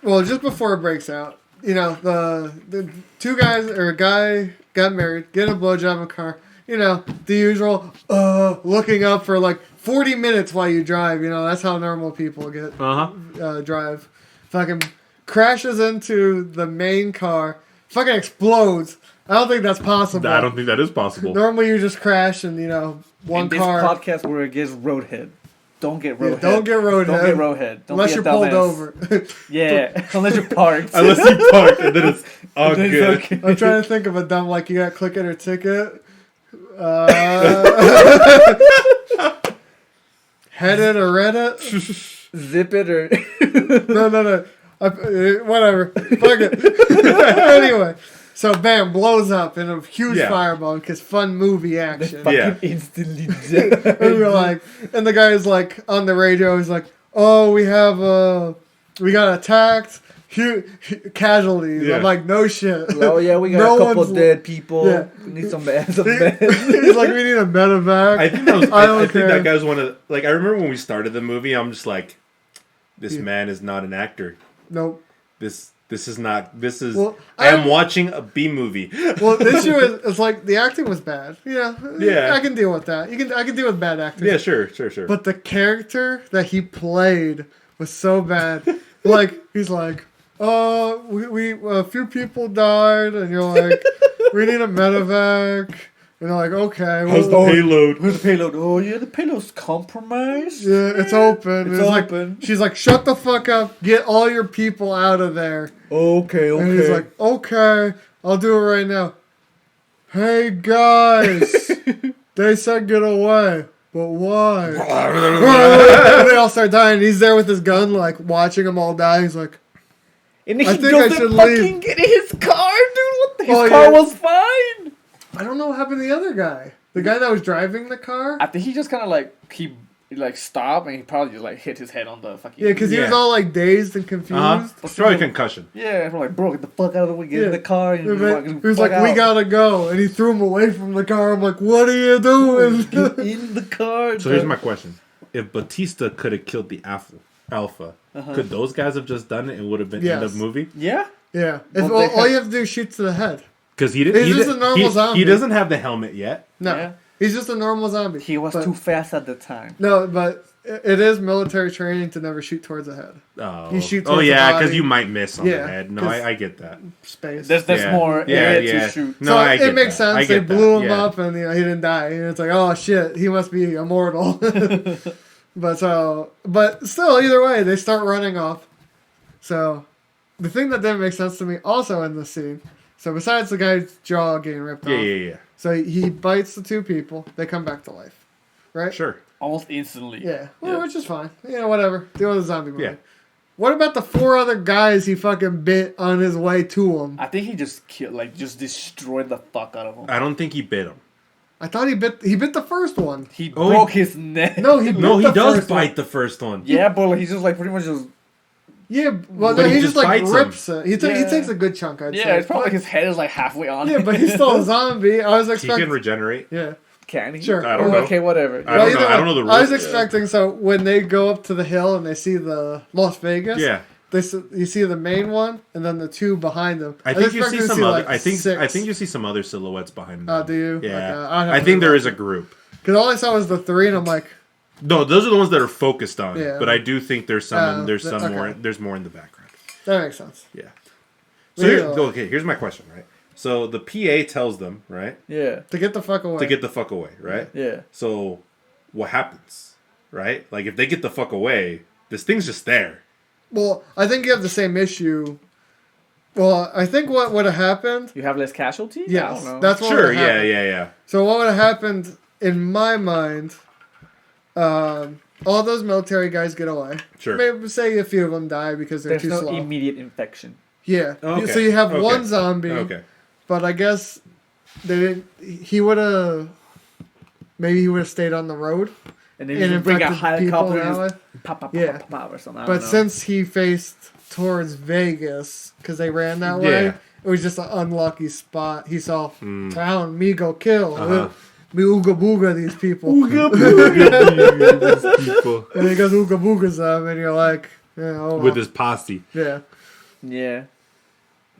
Well, just before it breaks out, you know, the two guys or a guy got married, getting a blowjob in a car, you know, the usual looking up for like 40 minutes while you drive, you know, that's how normal people get drive. Fucking crashes into the main car, fucking explodes. I don't think that's possible. I don't think that is possible. Normally you just crash and, you know, one car. This podcast where it gets roadhead. Don't get roadhead. Don't get roadhead. Don't get roadhead. Unless you're pulled over. Yeah, unless you're parked. Unless you park, and then it's all good. Okay. I'm trying to think of a dumb, like, you got click it or ticket. Head it or read it. Zip it or... No. Whatever. Fuck it. Anyway. So, bam, blows up in a huge fireball because fun movie action. Instantly and we're like, and the guy's like on the radio. He's like, "Oh, we got attacked. Casualties." Yeah. I'm like, "No shit." Oh yeah, we got a couple dead people. Yeah. We need some meds. He's like, "We need a medevac." I think that was. I think that guy was one of like. I remember when we started the movie. I'm just like, this man is not an actor. Nope. This is not. This is. Well, I am watching a B movie. Well, the issue is like the acting was bad. Yeah. I can deal with that. I can deal with bad actors. Yeah, sure. But the character that he played was so bad. Like he's like, we a few people died, and you're like, we need a medevac. And they're like, okay. How's the payload? Where's the payload? Oh, yeah, the payload's compromised. Yeah, it's open. It's open. She's like, shut the fuck up. Get all your people out of there. Okay. And he's like, okay, I'll do it right now. Hey, guys. They said get away. But why? And they all start dying. He's there with his gun, like, watching them all die. He's like, and he doesn't fucking get in his car, dude. His car was fine. I don't know what happened to the other guy. The guy that was driving the car? I think he just kind of like, he stopped and he probably just like hit his head on the fucking... Yeah, because he was all like dazed and confused. It's probably concussion. Yeah, we're like, bro, get the fuck out of the way, get in the car. And he was like, we gotta go. And he threw him away from the car. I'm like, what are you doing? Get in the car. So here's my question. If Batista could have killed the Alpha, could those guys have just done it and would have been end of movie? Yeah. Yeah. All you have to do is shoot to the head. Because he's just a normal zombie. He doesn't have the helmet yet. No. Yeah. He's just a normal zombie. He was too fast at the time. No, but it is military training to never shoot towards the head. Oh, you shoot towards the yeah, because you might miss on the head. No, I get that. Space. There's more area to shoot. No, so it makes sense. They blew him up and he didn't die. And it's like, oh shit, he must be immortal. But still, either way, they start running off. So the thing that didn't make sense to me also in this scene. So besides the guy's jaw getting ripped off. Yeah. So he bites the two people. They come back to life. Right? Sure. Almost instantly. Yeah. Well, which is fine. Yeah, whatever. Deal with the zombie movie. Yeah. What about the 4 other guys he fucking bit on his way to him? I think he just destroyed the fuck out of them. I don't think he bit him. I thought he bit the first one. He broke his neck. No, he does bite the first one. Yeah, but he's just like pretty much just. Yeah, well, But he he just just like bites rips it. He takes a good chunk. I'd say. Yeah, it's probably like his head is like halfway on. Yeah, but he's still a zombie. I was He expecting. can regenerate. Yeah, Can he? sure. I don't know. Okay, whatever. I don't know. I don't know the rules. I was expecting. So when they go up to the hill and they see the Las Vegas, Yeah. you see the main one and then the two behind them. I think you see some other. like, I think six. you see some other silhouettes behind them. Oh, do you? Yeah. Okay, I'd have I to think look there at is a it. group. Because all I saw was the three, and I'm like, No, those are the ones that are focused on. Yeah. But I do think there's some. There's some okay. more. There's more in the background. that makes sense. Yeah. So okay, here's my question, right? So the PA tells them, right, Yeah. To get the fuck away. to get the fuck away, right? Yeah. So what happens, right? Like if they get the fuck away, this thing's just there. Well, I think you have the same issue. Well, I think what would have happened. You have less casualties? I Yes, don't know. that's what Sure, would've yeah, happened. yeah. So what would have happened in my mind? All those military guys get away. Sure. Maybe say a few of them die because they're There's too no slow. immediate infection. Yeah. Okay. So you have Okay. one zombie. Okay. But I guess they didn't. He would have. Maybe he would have stayed on the road. And then you bring a infected people helicopter that and way. just pop, Yeah. pop, or something. I But don't know. since he faced towards Vegas, because they ran that way, Yeah. it was just an unlucky spot. He saw town, me go kill. Uh-huh. Me ooga booga these people. People And he goes ooga boogas them, and you're like, yeah, oh, with well. his posse. Yeah. Yeah.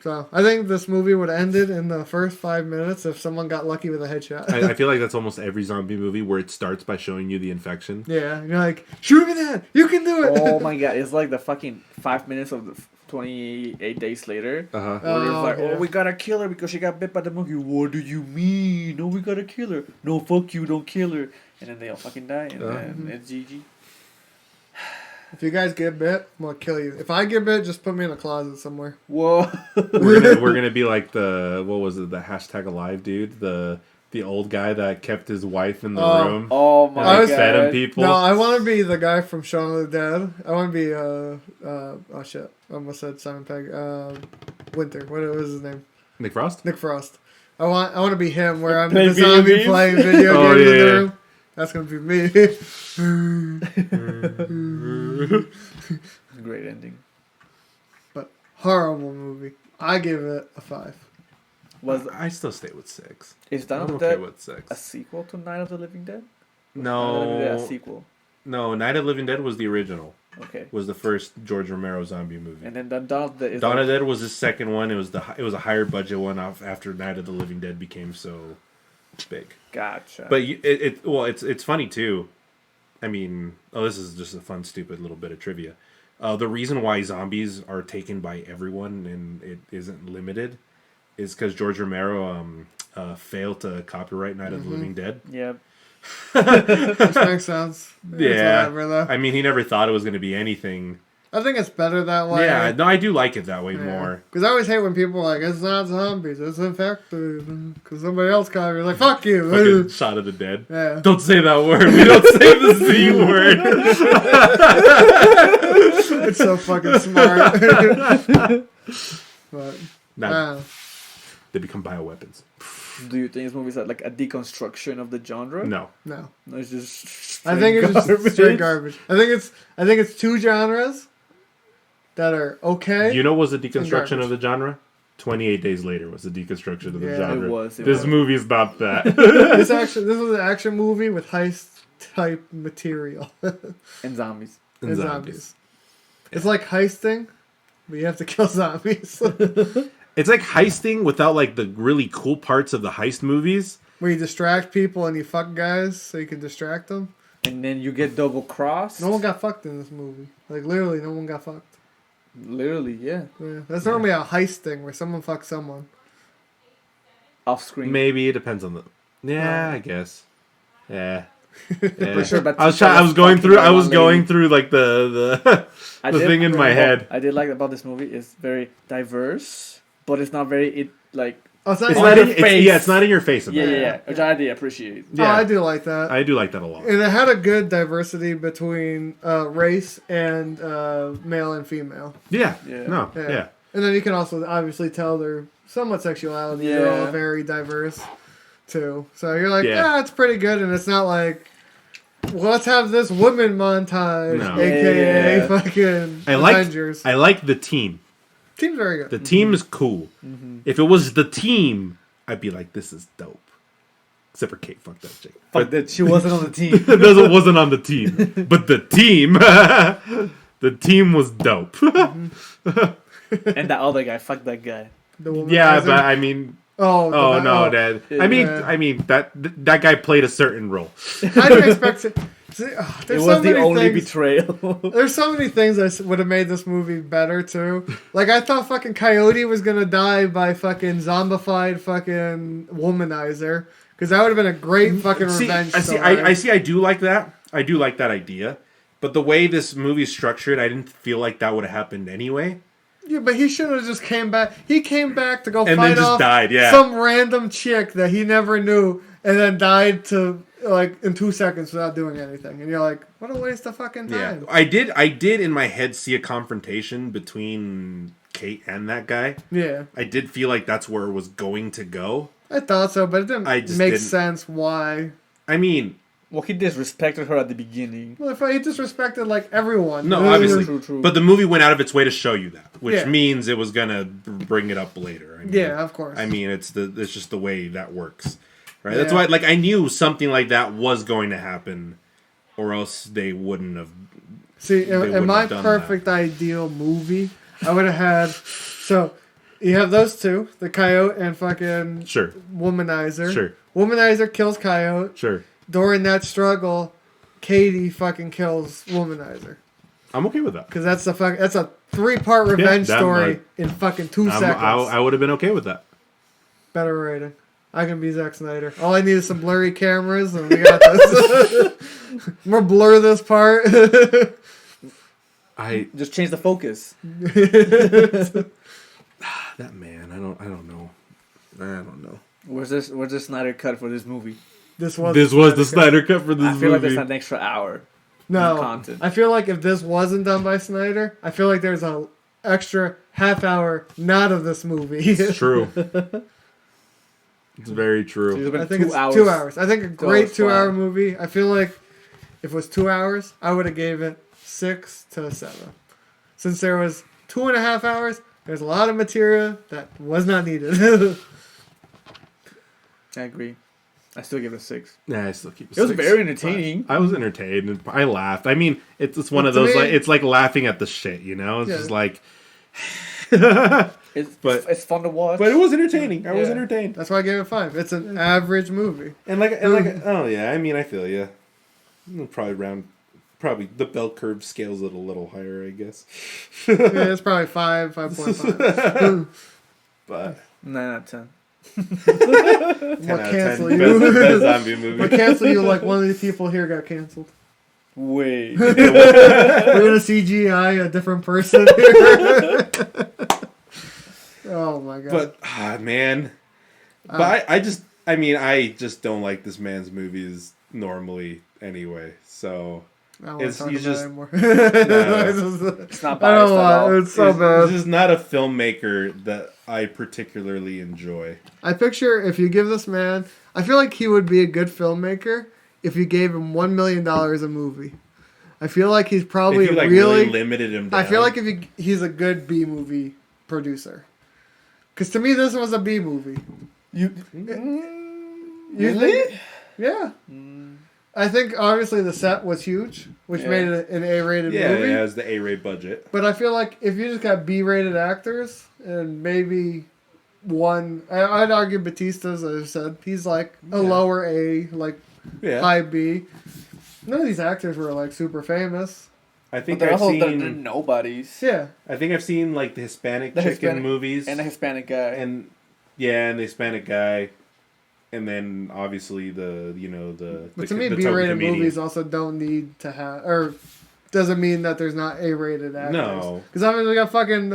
So I think this movie would have ended in the first 5 minutes if someone got lucky with a headshot. I feel like that's almost every zombie movie where it starts by showing you the infection. Yeah, and you're like, shoot me that! You can do it! Oh my god, it's like the fucking 5 minutes of the 28 days later. Uh-huh. Where it's like, yeah. oh, we gotta kill her because she got bit by the monkey. What do you mean? No, we gotta kill her. No, fuck you, don't kill her. And then they all fucking die, and then it's GG. If you guys get bit, I'm gonna kill you. If I get bit, just put me in a closet somewhere. Whoa. We're gonna be like the what was it, the hashtag alive dude, the old guy that kept his wife in the room. Oh my I was god. fed him people. No, I want to be the guy from Shaun of the Dead. I want to be oh shit, I almost said Simon Pegg. Winter. What was his name? Nick Frost. Nick Frost. I want to be him, where I'm Play the video zombie games? playing video Oh, games in yeah. the room. That's gonna be me. Great ending. But horrible movie. I give it a 5. Was I still stay with 6. is Dawn I'm of the okay Dead with 6. a sequel to Night of the Living Dead? Night of the Living Dead, a No, sequel. no. Night of the Living Dead was the original. Okay. Was the first George Romero zombie movie. And then the Dawn of the Dead is Dawn like, of the Dead was the second one. It was a higher budget one after Night of the Living Dead became so big. Gotcha. But it's funny too. I mean, this is just a fun, stupid little bit of trivia. The reason why zombies are taken by everyone and it isn't limited is because George Romero failed to copyright Night of the Living Dead. yeah. Which makes sense. It's Yeah, whatever, though. I mean, he never thought it was going to be anything. I think it's better that way. Yeah, no, I do like it that way more. Because I always hate when people are like, it's not zombies, it's infected. Because somebody else copied it. Like, fuck you. Fucking Shot of the Dead. Yeah. Don't say that word. We don't say the Z word. It's so fucking smart. But, Nah, they become bioweapons. Do you think this movie is like a deconstruction of the genre? No. no. No, it's just. I think it's just straight garbage. I think it's two genres that are okay. You know what was the deconstruction garbage. of the genre? 28 Days Later was the deconstruction of the Yeah, genre. It was. This movie's not that. This was an action movie with heist type material. And zombies. And zombies. It's like heisting, but you have to kill zombies. It's like heisting without like the really cool parts of the heist movies. Where you distract people and you fuck guys so you can distract them. And then you get double crossed. No one got fucked in this movie. Like, literally, no one got fucked. Literally, yeah. Yeah. That's normally a heist thing where someone fucks someone. Off screen. Maybe it depends on the. Yeah, I guess. Yeah. Yeah. Sure, but I was going through like the I the did- thing in my head. I did like about this movie. It's very diverse, but it's not very Oh, it's not It's even- not your in, face. it's not in your face. yeah, About yeah, which I did appreciate. Oh, I do like that. I do like that a lot. And it had a good diversity between race and male and female. Yeah. Yeah. No. Yeah. Yeah. And then you can also obviously tell their somewhat sexuality. They're all Yeah. very diverse. too. So you're like, yeah, it's pretty good, and it's not like, well, let's have this woman montage, aka fucking Avengers. I like the team. Team's very good. The team is cool. Mm-hmm. If it was the team, I'd be like, this is dope. Except for Kate, fuck that chick. But that she wasn't on the team. wasn't on the team. But the team, the team was dope. And that other guy, fuck that guy. Yeah, but I mean... Oh no, Dad. I mean that guy played a certain role. I didn't expect it. It was the only betrayal. There's so many things that would have made this movie better too. Like I thought fucking Coyote was gonna die by fucking zombified fucking womanizer, because that would have been a great fucking revenge story. I do like that. I do like that idea. But the way this movie's structured, I didn't feel like that would have happened anyway. Yeah, but he should have just came back. He came back to go and fight then just off died, some random chick that he never knew, and then died to like in 2 seconds without doing anything. And you're like, what a waste of fucking time. Yeah, I did in my head see a confrontation between Kate and that guy. Yeah, I did feel like that's where it was going to go. I thought so, but it didn't make sense why. I mean, well, he disrespected her at the beginning. Well, if he disrespected like everyone. No, obviously. True. But the movie went out of its way to show you that, which means it was gonna bring it up later. I mean, yeah, of course. I mean, it's just the way that works, right? Yeah. That's why, like, I knew something like that was going to happen, or else they wouldn't have. See, in my perfect ideal movie, I would have had. So, you have those two, the Coyote and fucking Womanizer. Sure. Womanizer kills Coyote. Sure. During that struggle, Katie fucking kills Womanizer. I'm okay with that. Because that's a 3-part revenge story in fucking 2 seconds. I would have been okay with that. Better rating. I can be Zack Snyder. All I need is some blurry cameras, and we got this. More blur this part. I just change the focus. That man, I don't know. Where's this Snyder cut for this movie? This was the Snyder cut for this movie. I feel like there's an extra hour. No, content. I feel like if this wasn't done by Snyder, I feel like there's an extra half hour not of this movie. It's true. It's very true. I think it's 2 hours. I think a great 2-hour movie. I feel like if it was 2 hours, I would have gave it 6 to 7. Since there was 2.5 hours, there's a lot of material that was not needed. I agree. I still give it a 6. Yeah, I still keep it 6. It was very entertaining. I was entertained. And I laughed. I mean, it's one of those, like, it's like laughing at the shit, you know? It's just like... it's fun to watch. But it was entertaining. I was entertained. That's why I gave it 5. It's an average movie. And oh yeah, I mean, I feel you. Probably the bell curve scales it a little higher, I guess. Yeah, it's probably 5, 5.5. But 9 out of 10. We'll cancel you. Best zombie movie. We'll cancel you like one of these people here got canceled. Wait. We're gonna CGI a different person here. Oh my god. But man. But I just don't like this man's movies normally anyway. So I don't want to talk about it anymore. It's not biased at all. It's so bad. This is not a filmmaker that I particularly enjoy. I picture if you give this man, I feel like he would be a good filmmaker if you gave him $1 million a movie. I feel like he's probably if you, really limited him down. I feel like if he's a good B movie producer. Because to me, this was a B movie. You think? Yeah. I think obviously the set was huge, which made it an A-rated movie. Yeah, it has the A-rated budget. But I feel like if you just got B-rated actors and maybe one, I'd argue Batista's, as I said, he's like a lower A, like high B. None of these actors were like super famous. I think they're nobodies. Yeah. I think I've seen like the Hispanic chick in movies. And the Hispanic guy. And the Hispanic guy. And then obviously the But to me, B-rated movies also don't need to have, or doesn't mean that there's not A-rated actors. No. Because I mean, we got fucking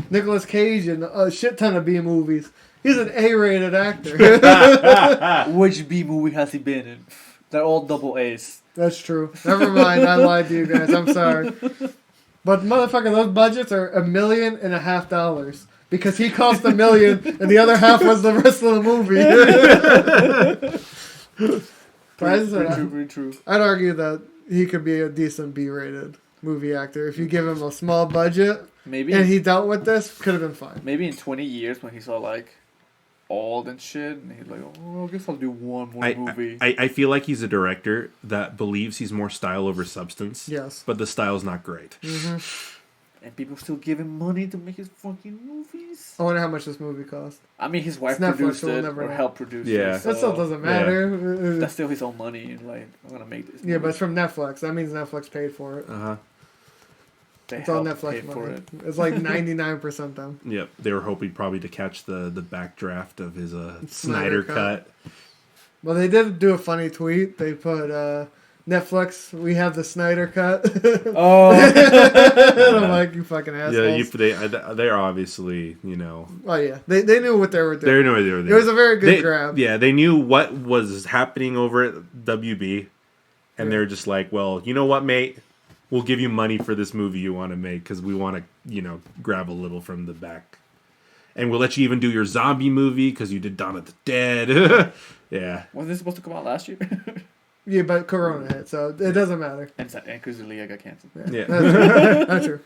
Nicolas Cage in a shit ton of B movies. He's an A-rated actor. Which B movie has he been in? They're all double A's. That's true. Never mind, I lied to you guys. I'm sorry. But motherfucker, those budgets are $1.5 million. because he cost $1 million and the other half was the rest of the movie. Very true. I'd argue that he could be a decent B-rated movie actor if you give him a small budget. Maybe. And he dealt with this, could have been fine. Maybe in 20 years when he's all like old and shit, and he's like, oh, I guess I'll do one more movie. I feel like he's a director that believes he's more style over substance. Yes. But the style's not great. Mm-hmm. And people still give him money to make his fucking movies. I wonder how much this movie cost. I mean, his wife Netflix, produced we'll it never or know. helped produce Yeah. it. So That still doesn't matter. that's still his own money. Like, I'm gonna make this. Yeah, movie. but it's from Netflix. That means Netflix paid for it. Uh-huh. They It's all helped pay Netflix for money. it. It's like 99% them. Yep. They were hoping probably to catch the backdraft of his Snyder Snyder cut. Well, they did do a funny tweet. They put, Netflix, we have the Snyder cut. Oh, And I'm like, you fucking assholes. They're obviously, you know. Oh, yeah. They knew what they were doing. They knew what they were doing. It was a very good grab. Yeah, they knew what was happening over at WB. And they're just like, well, you know what, mate? We'll give you money for this movie you want to make because we want to, you know, grab a little from the back. And we'll let you even do your zombie movie because you did Dawn of the Dead. Yeah. wasn't this supposed to come out last year? Yeah, but Corona hit, so it doesn't matter. and Cruiser League got canceled. Yeah. That's true.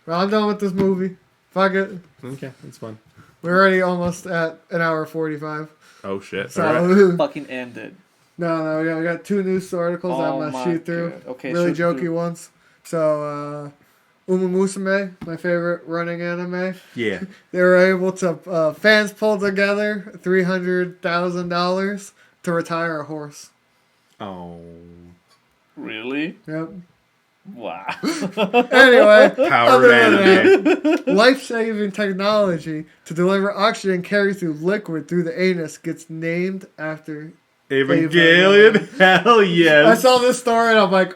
Well, I'm done with this movie. Fuck it. Okay, that's fun. We're already almost at an hour 45. Oh, shit. So, All right. Fucking ended. no, we got 2 news articles Oh I'm my going to shoot through. God. Okay, really shoot jokey through. ones. So, Uma Musume, my favorite running anime. Yeah. They were able to, fans pulled together $300,000 to retire a horse. Oh. Really? Yep. Wow. Anyway, Power other of than anime. life-saving technology to deliver oxygen carried through liquid through the anus gets named after... Evangelion? Hell yes. I saw this story and I'm like,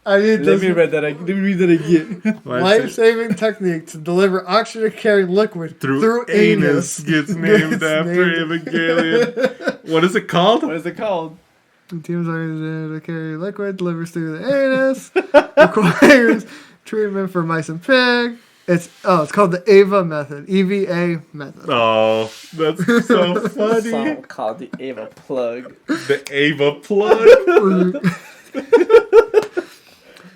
I need Let this. me read that again. Life-saving technique to deliver oxygen-carrying liquid Through anus gets named gets after named- Evangelion. What is it called? What is it called? Teams are to carry liquid, delivers through the anus, requires treatment for mice and pig. It's called the AVA method, EVA method. Oh, that's so funny. Song called the Ava Plug. The Ava plug.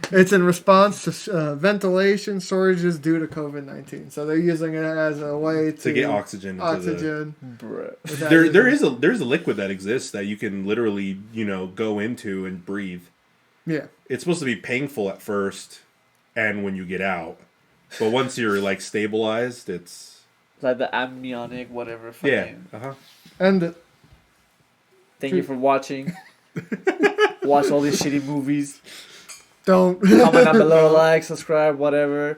It's in response to ventilation shortages due to COVID-19. So they're using it as a way to get oxygen. Oxygen. Bruh. There's a liquid that exists that you can literally, go into and breathe. Yeah. It's supposed to be painful at first and when you get out. But once you're like stabilized, it's Like the amniotic, whatever. yeah. Fucking. Uh-huh. And Thank you for watching. Watch all these shitty movies. don't Comment down below, like, subscribe, whatever.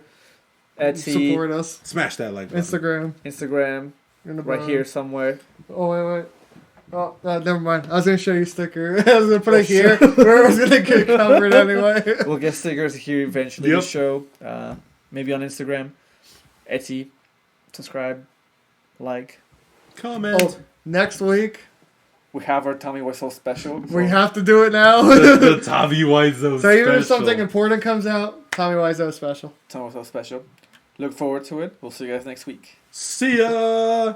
Etsy, support us. Smash that like button. Instagram, In the right bottom. here somewhere. Oh wait. Oh, never mind. I was gonna show you a sticker. I was gonna put it here. Where I was gonna get covered anyway. We'll get stickers here eventually. Yep. The show, maybe on Instagram, Etsy, subscribe, like. Comment. Oh, next week We have our Tommy Wiseau special. we have to do it now. the Tommy Wiseau So even if special. something important comes out, Tommy Wiseau special. Tommy Wiseau special. Look forward to it. We'll see you guys next week. See ya.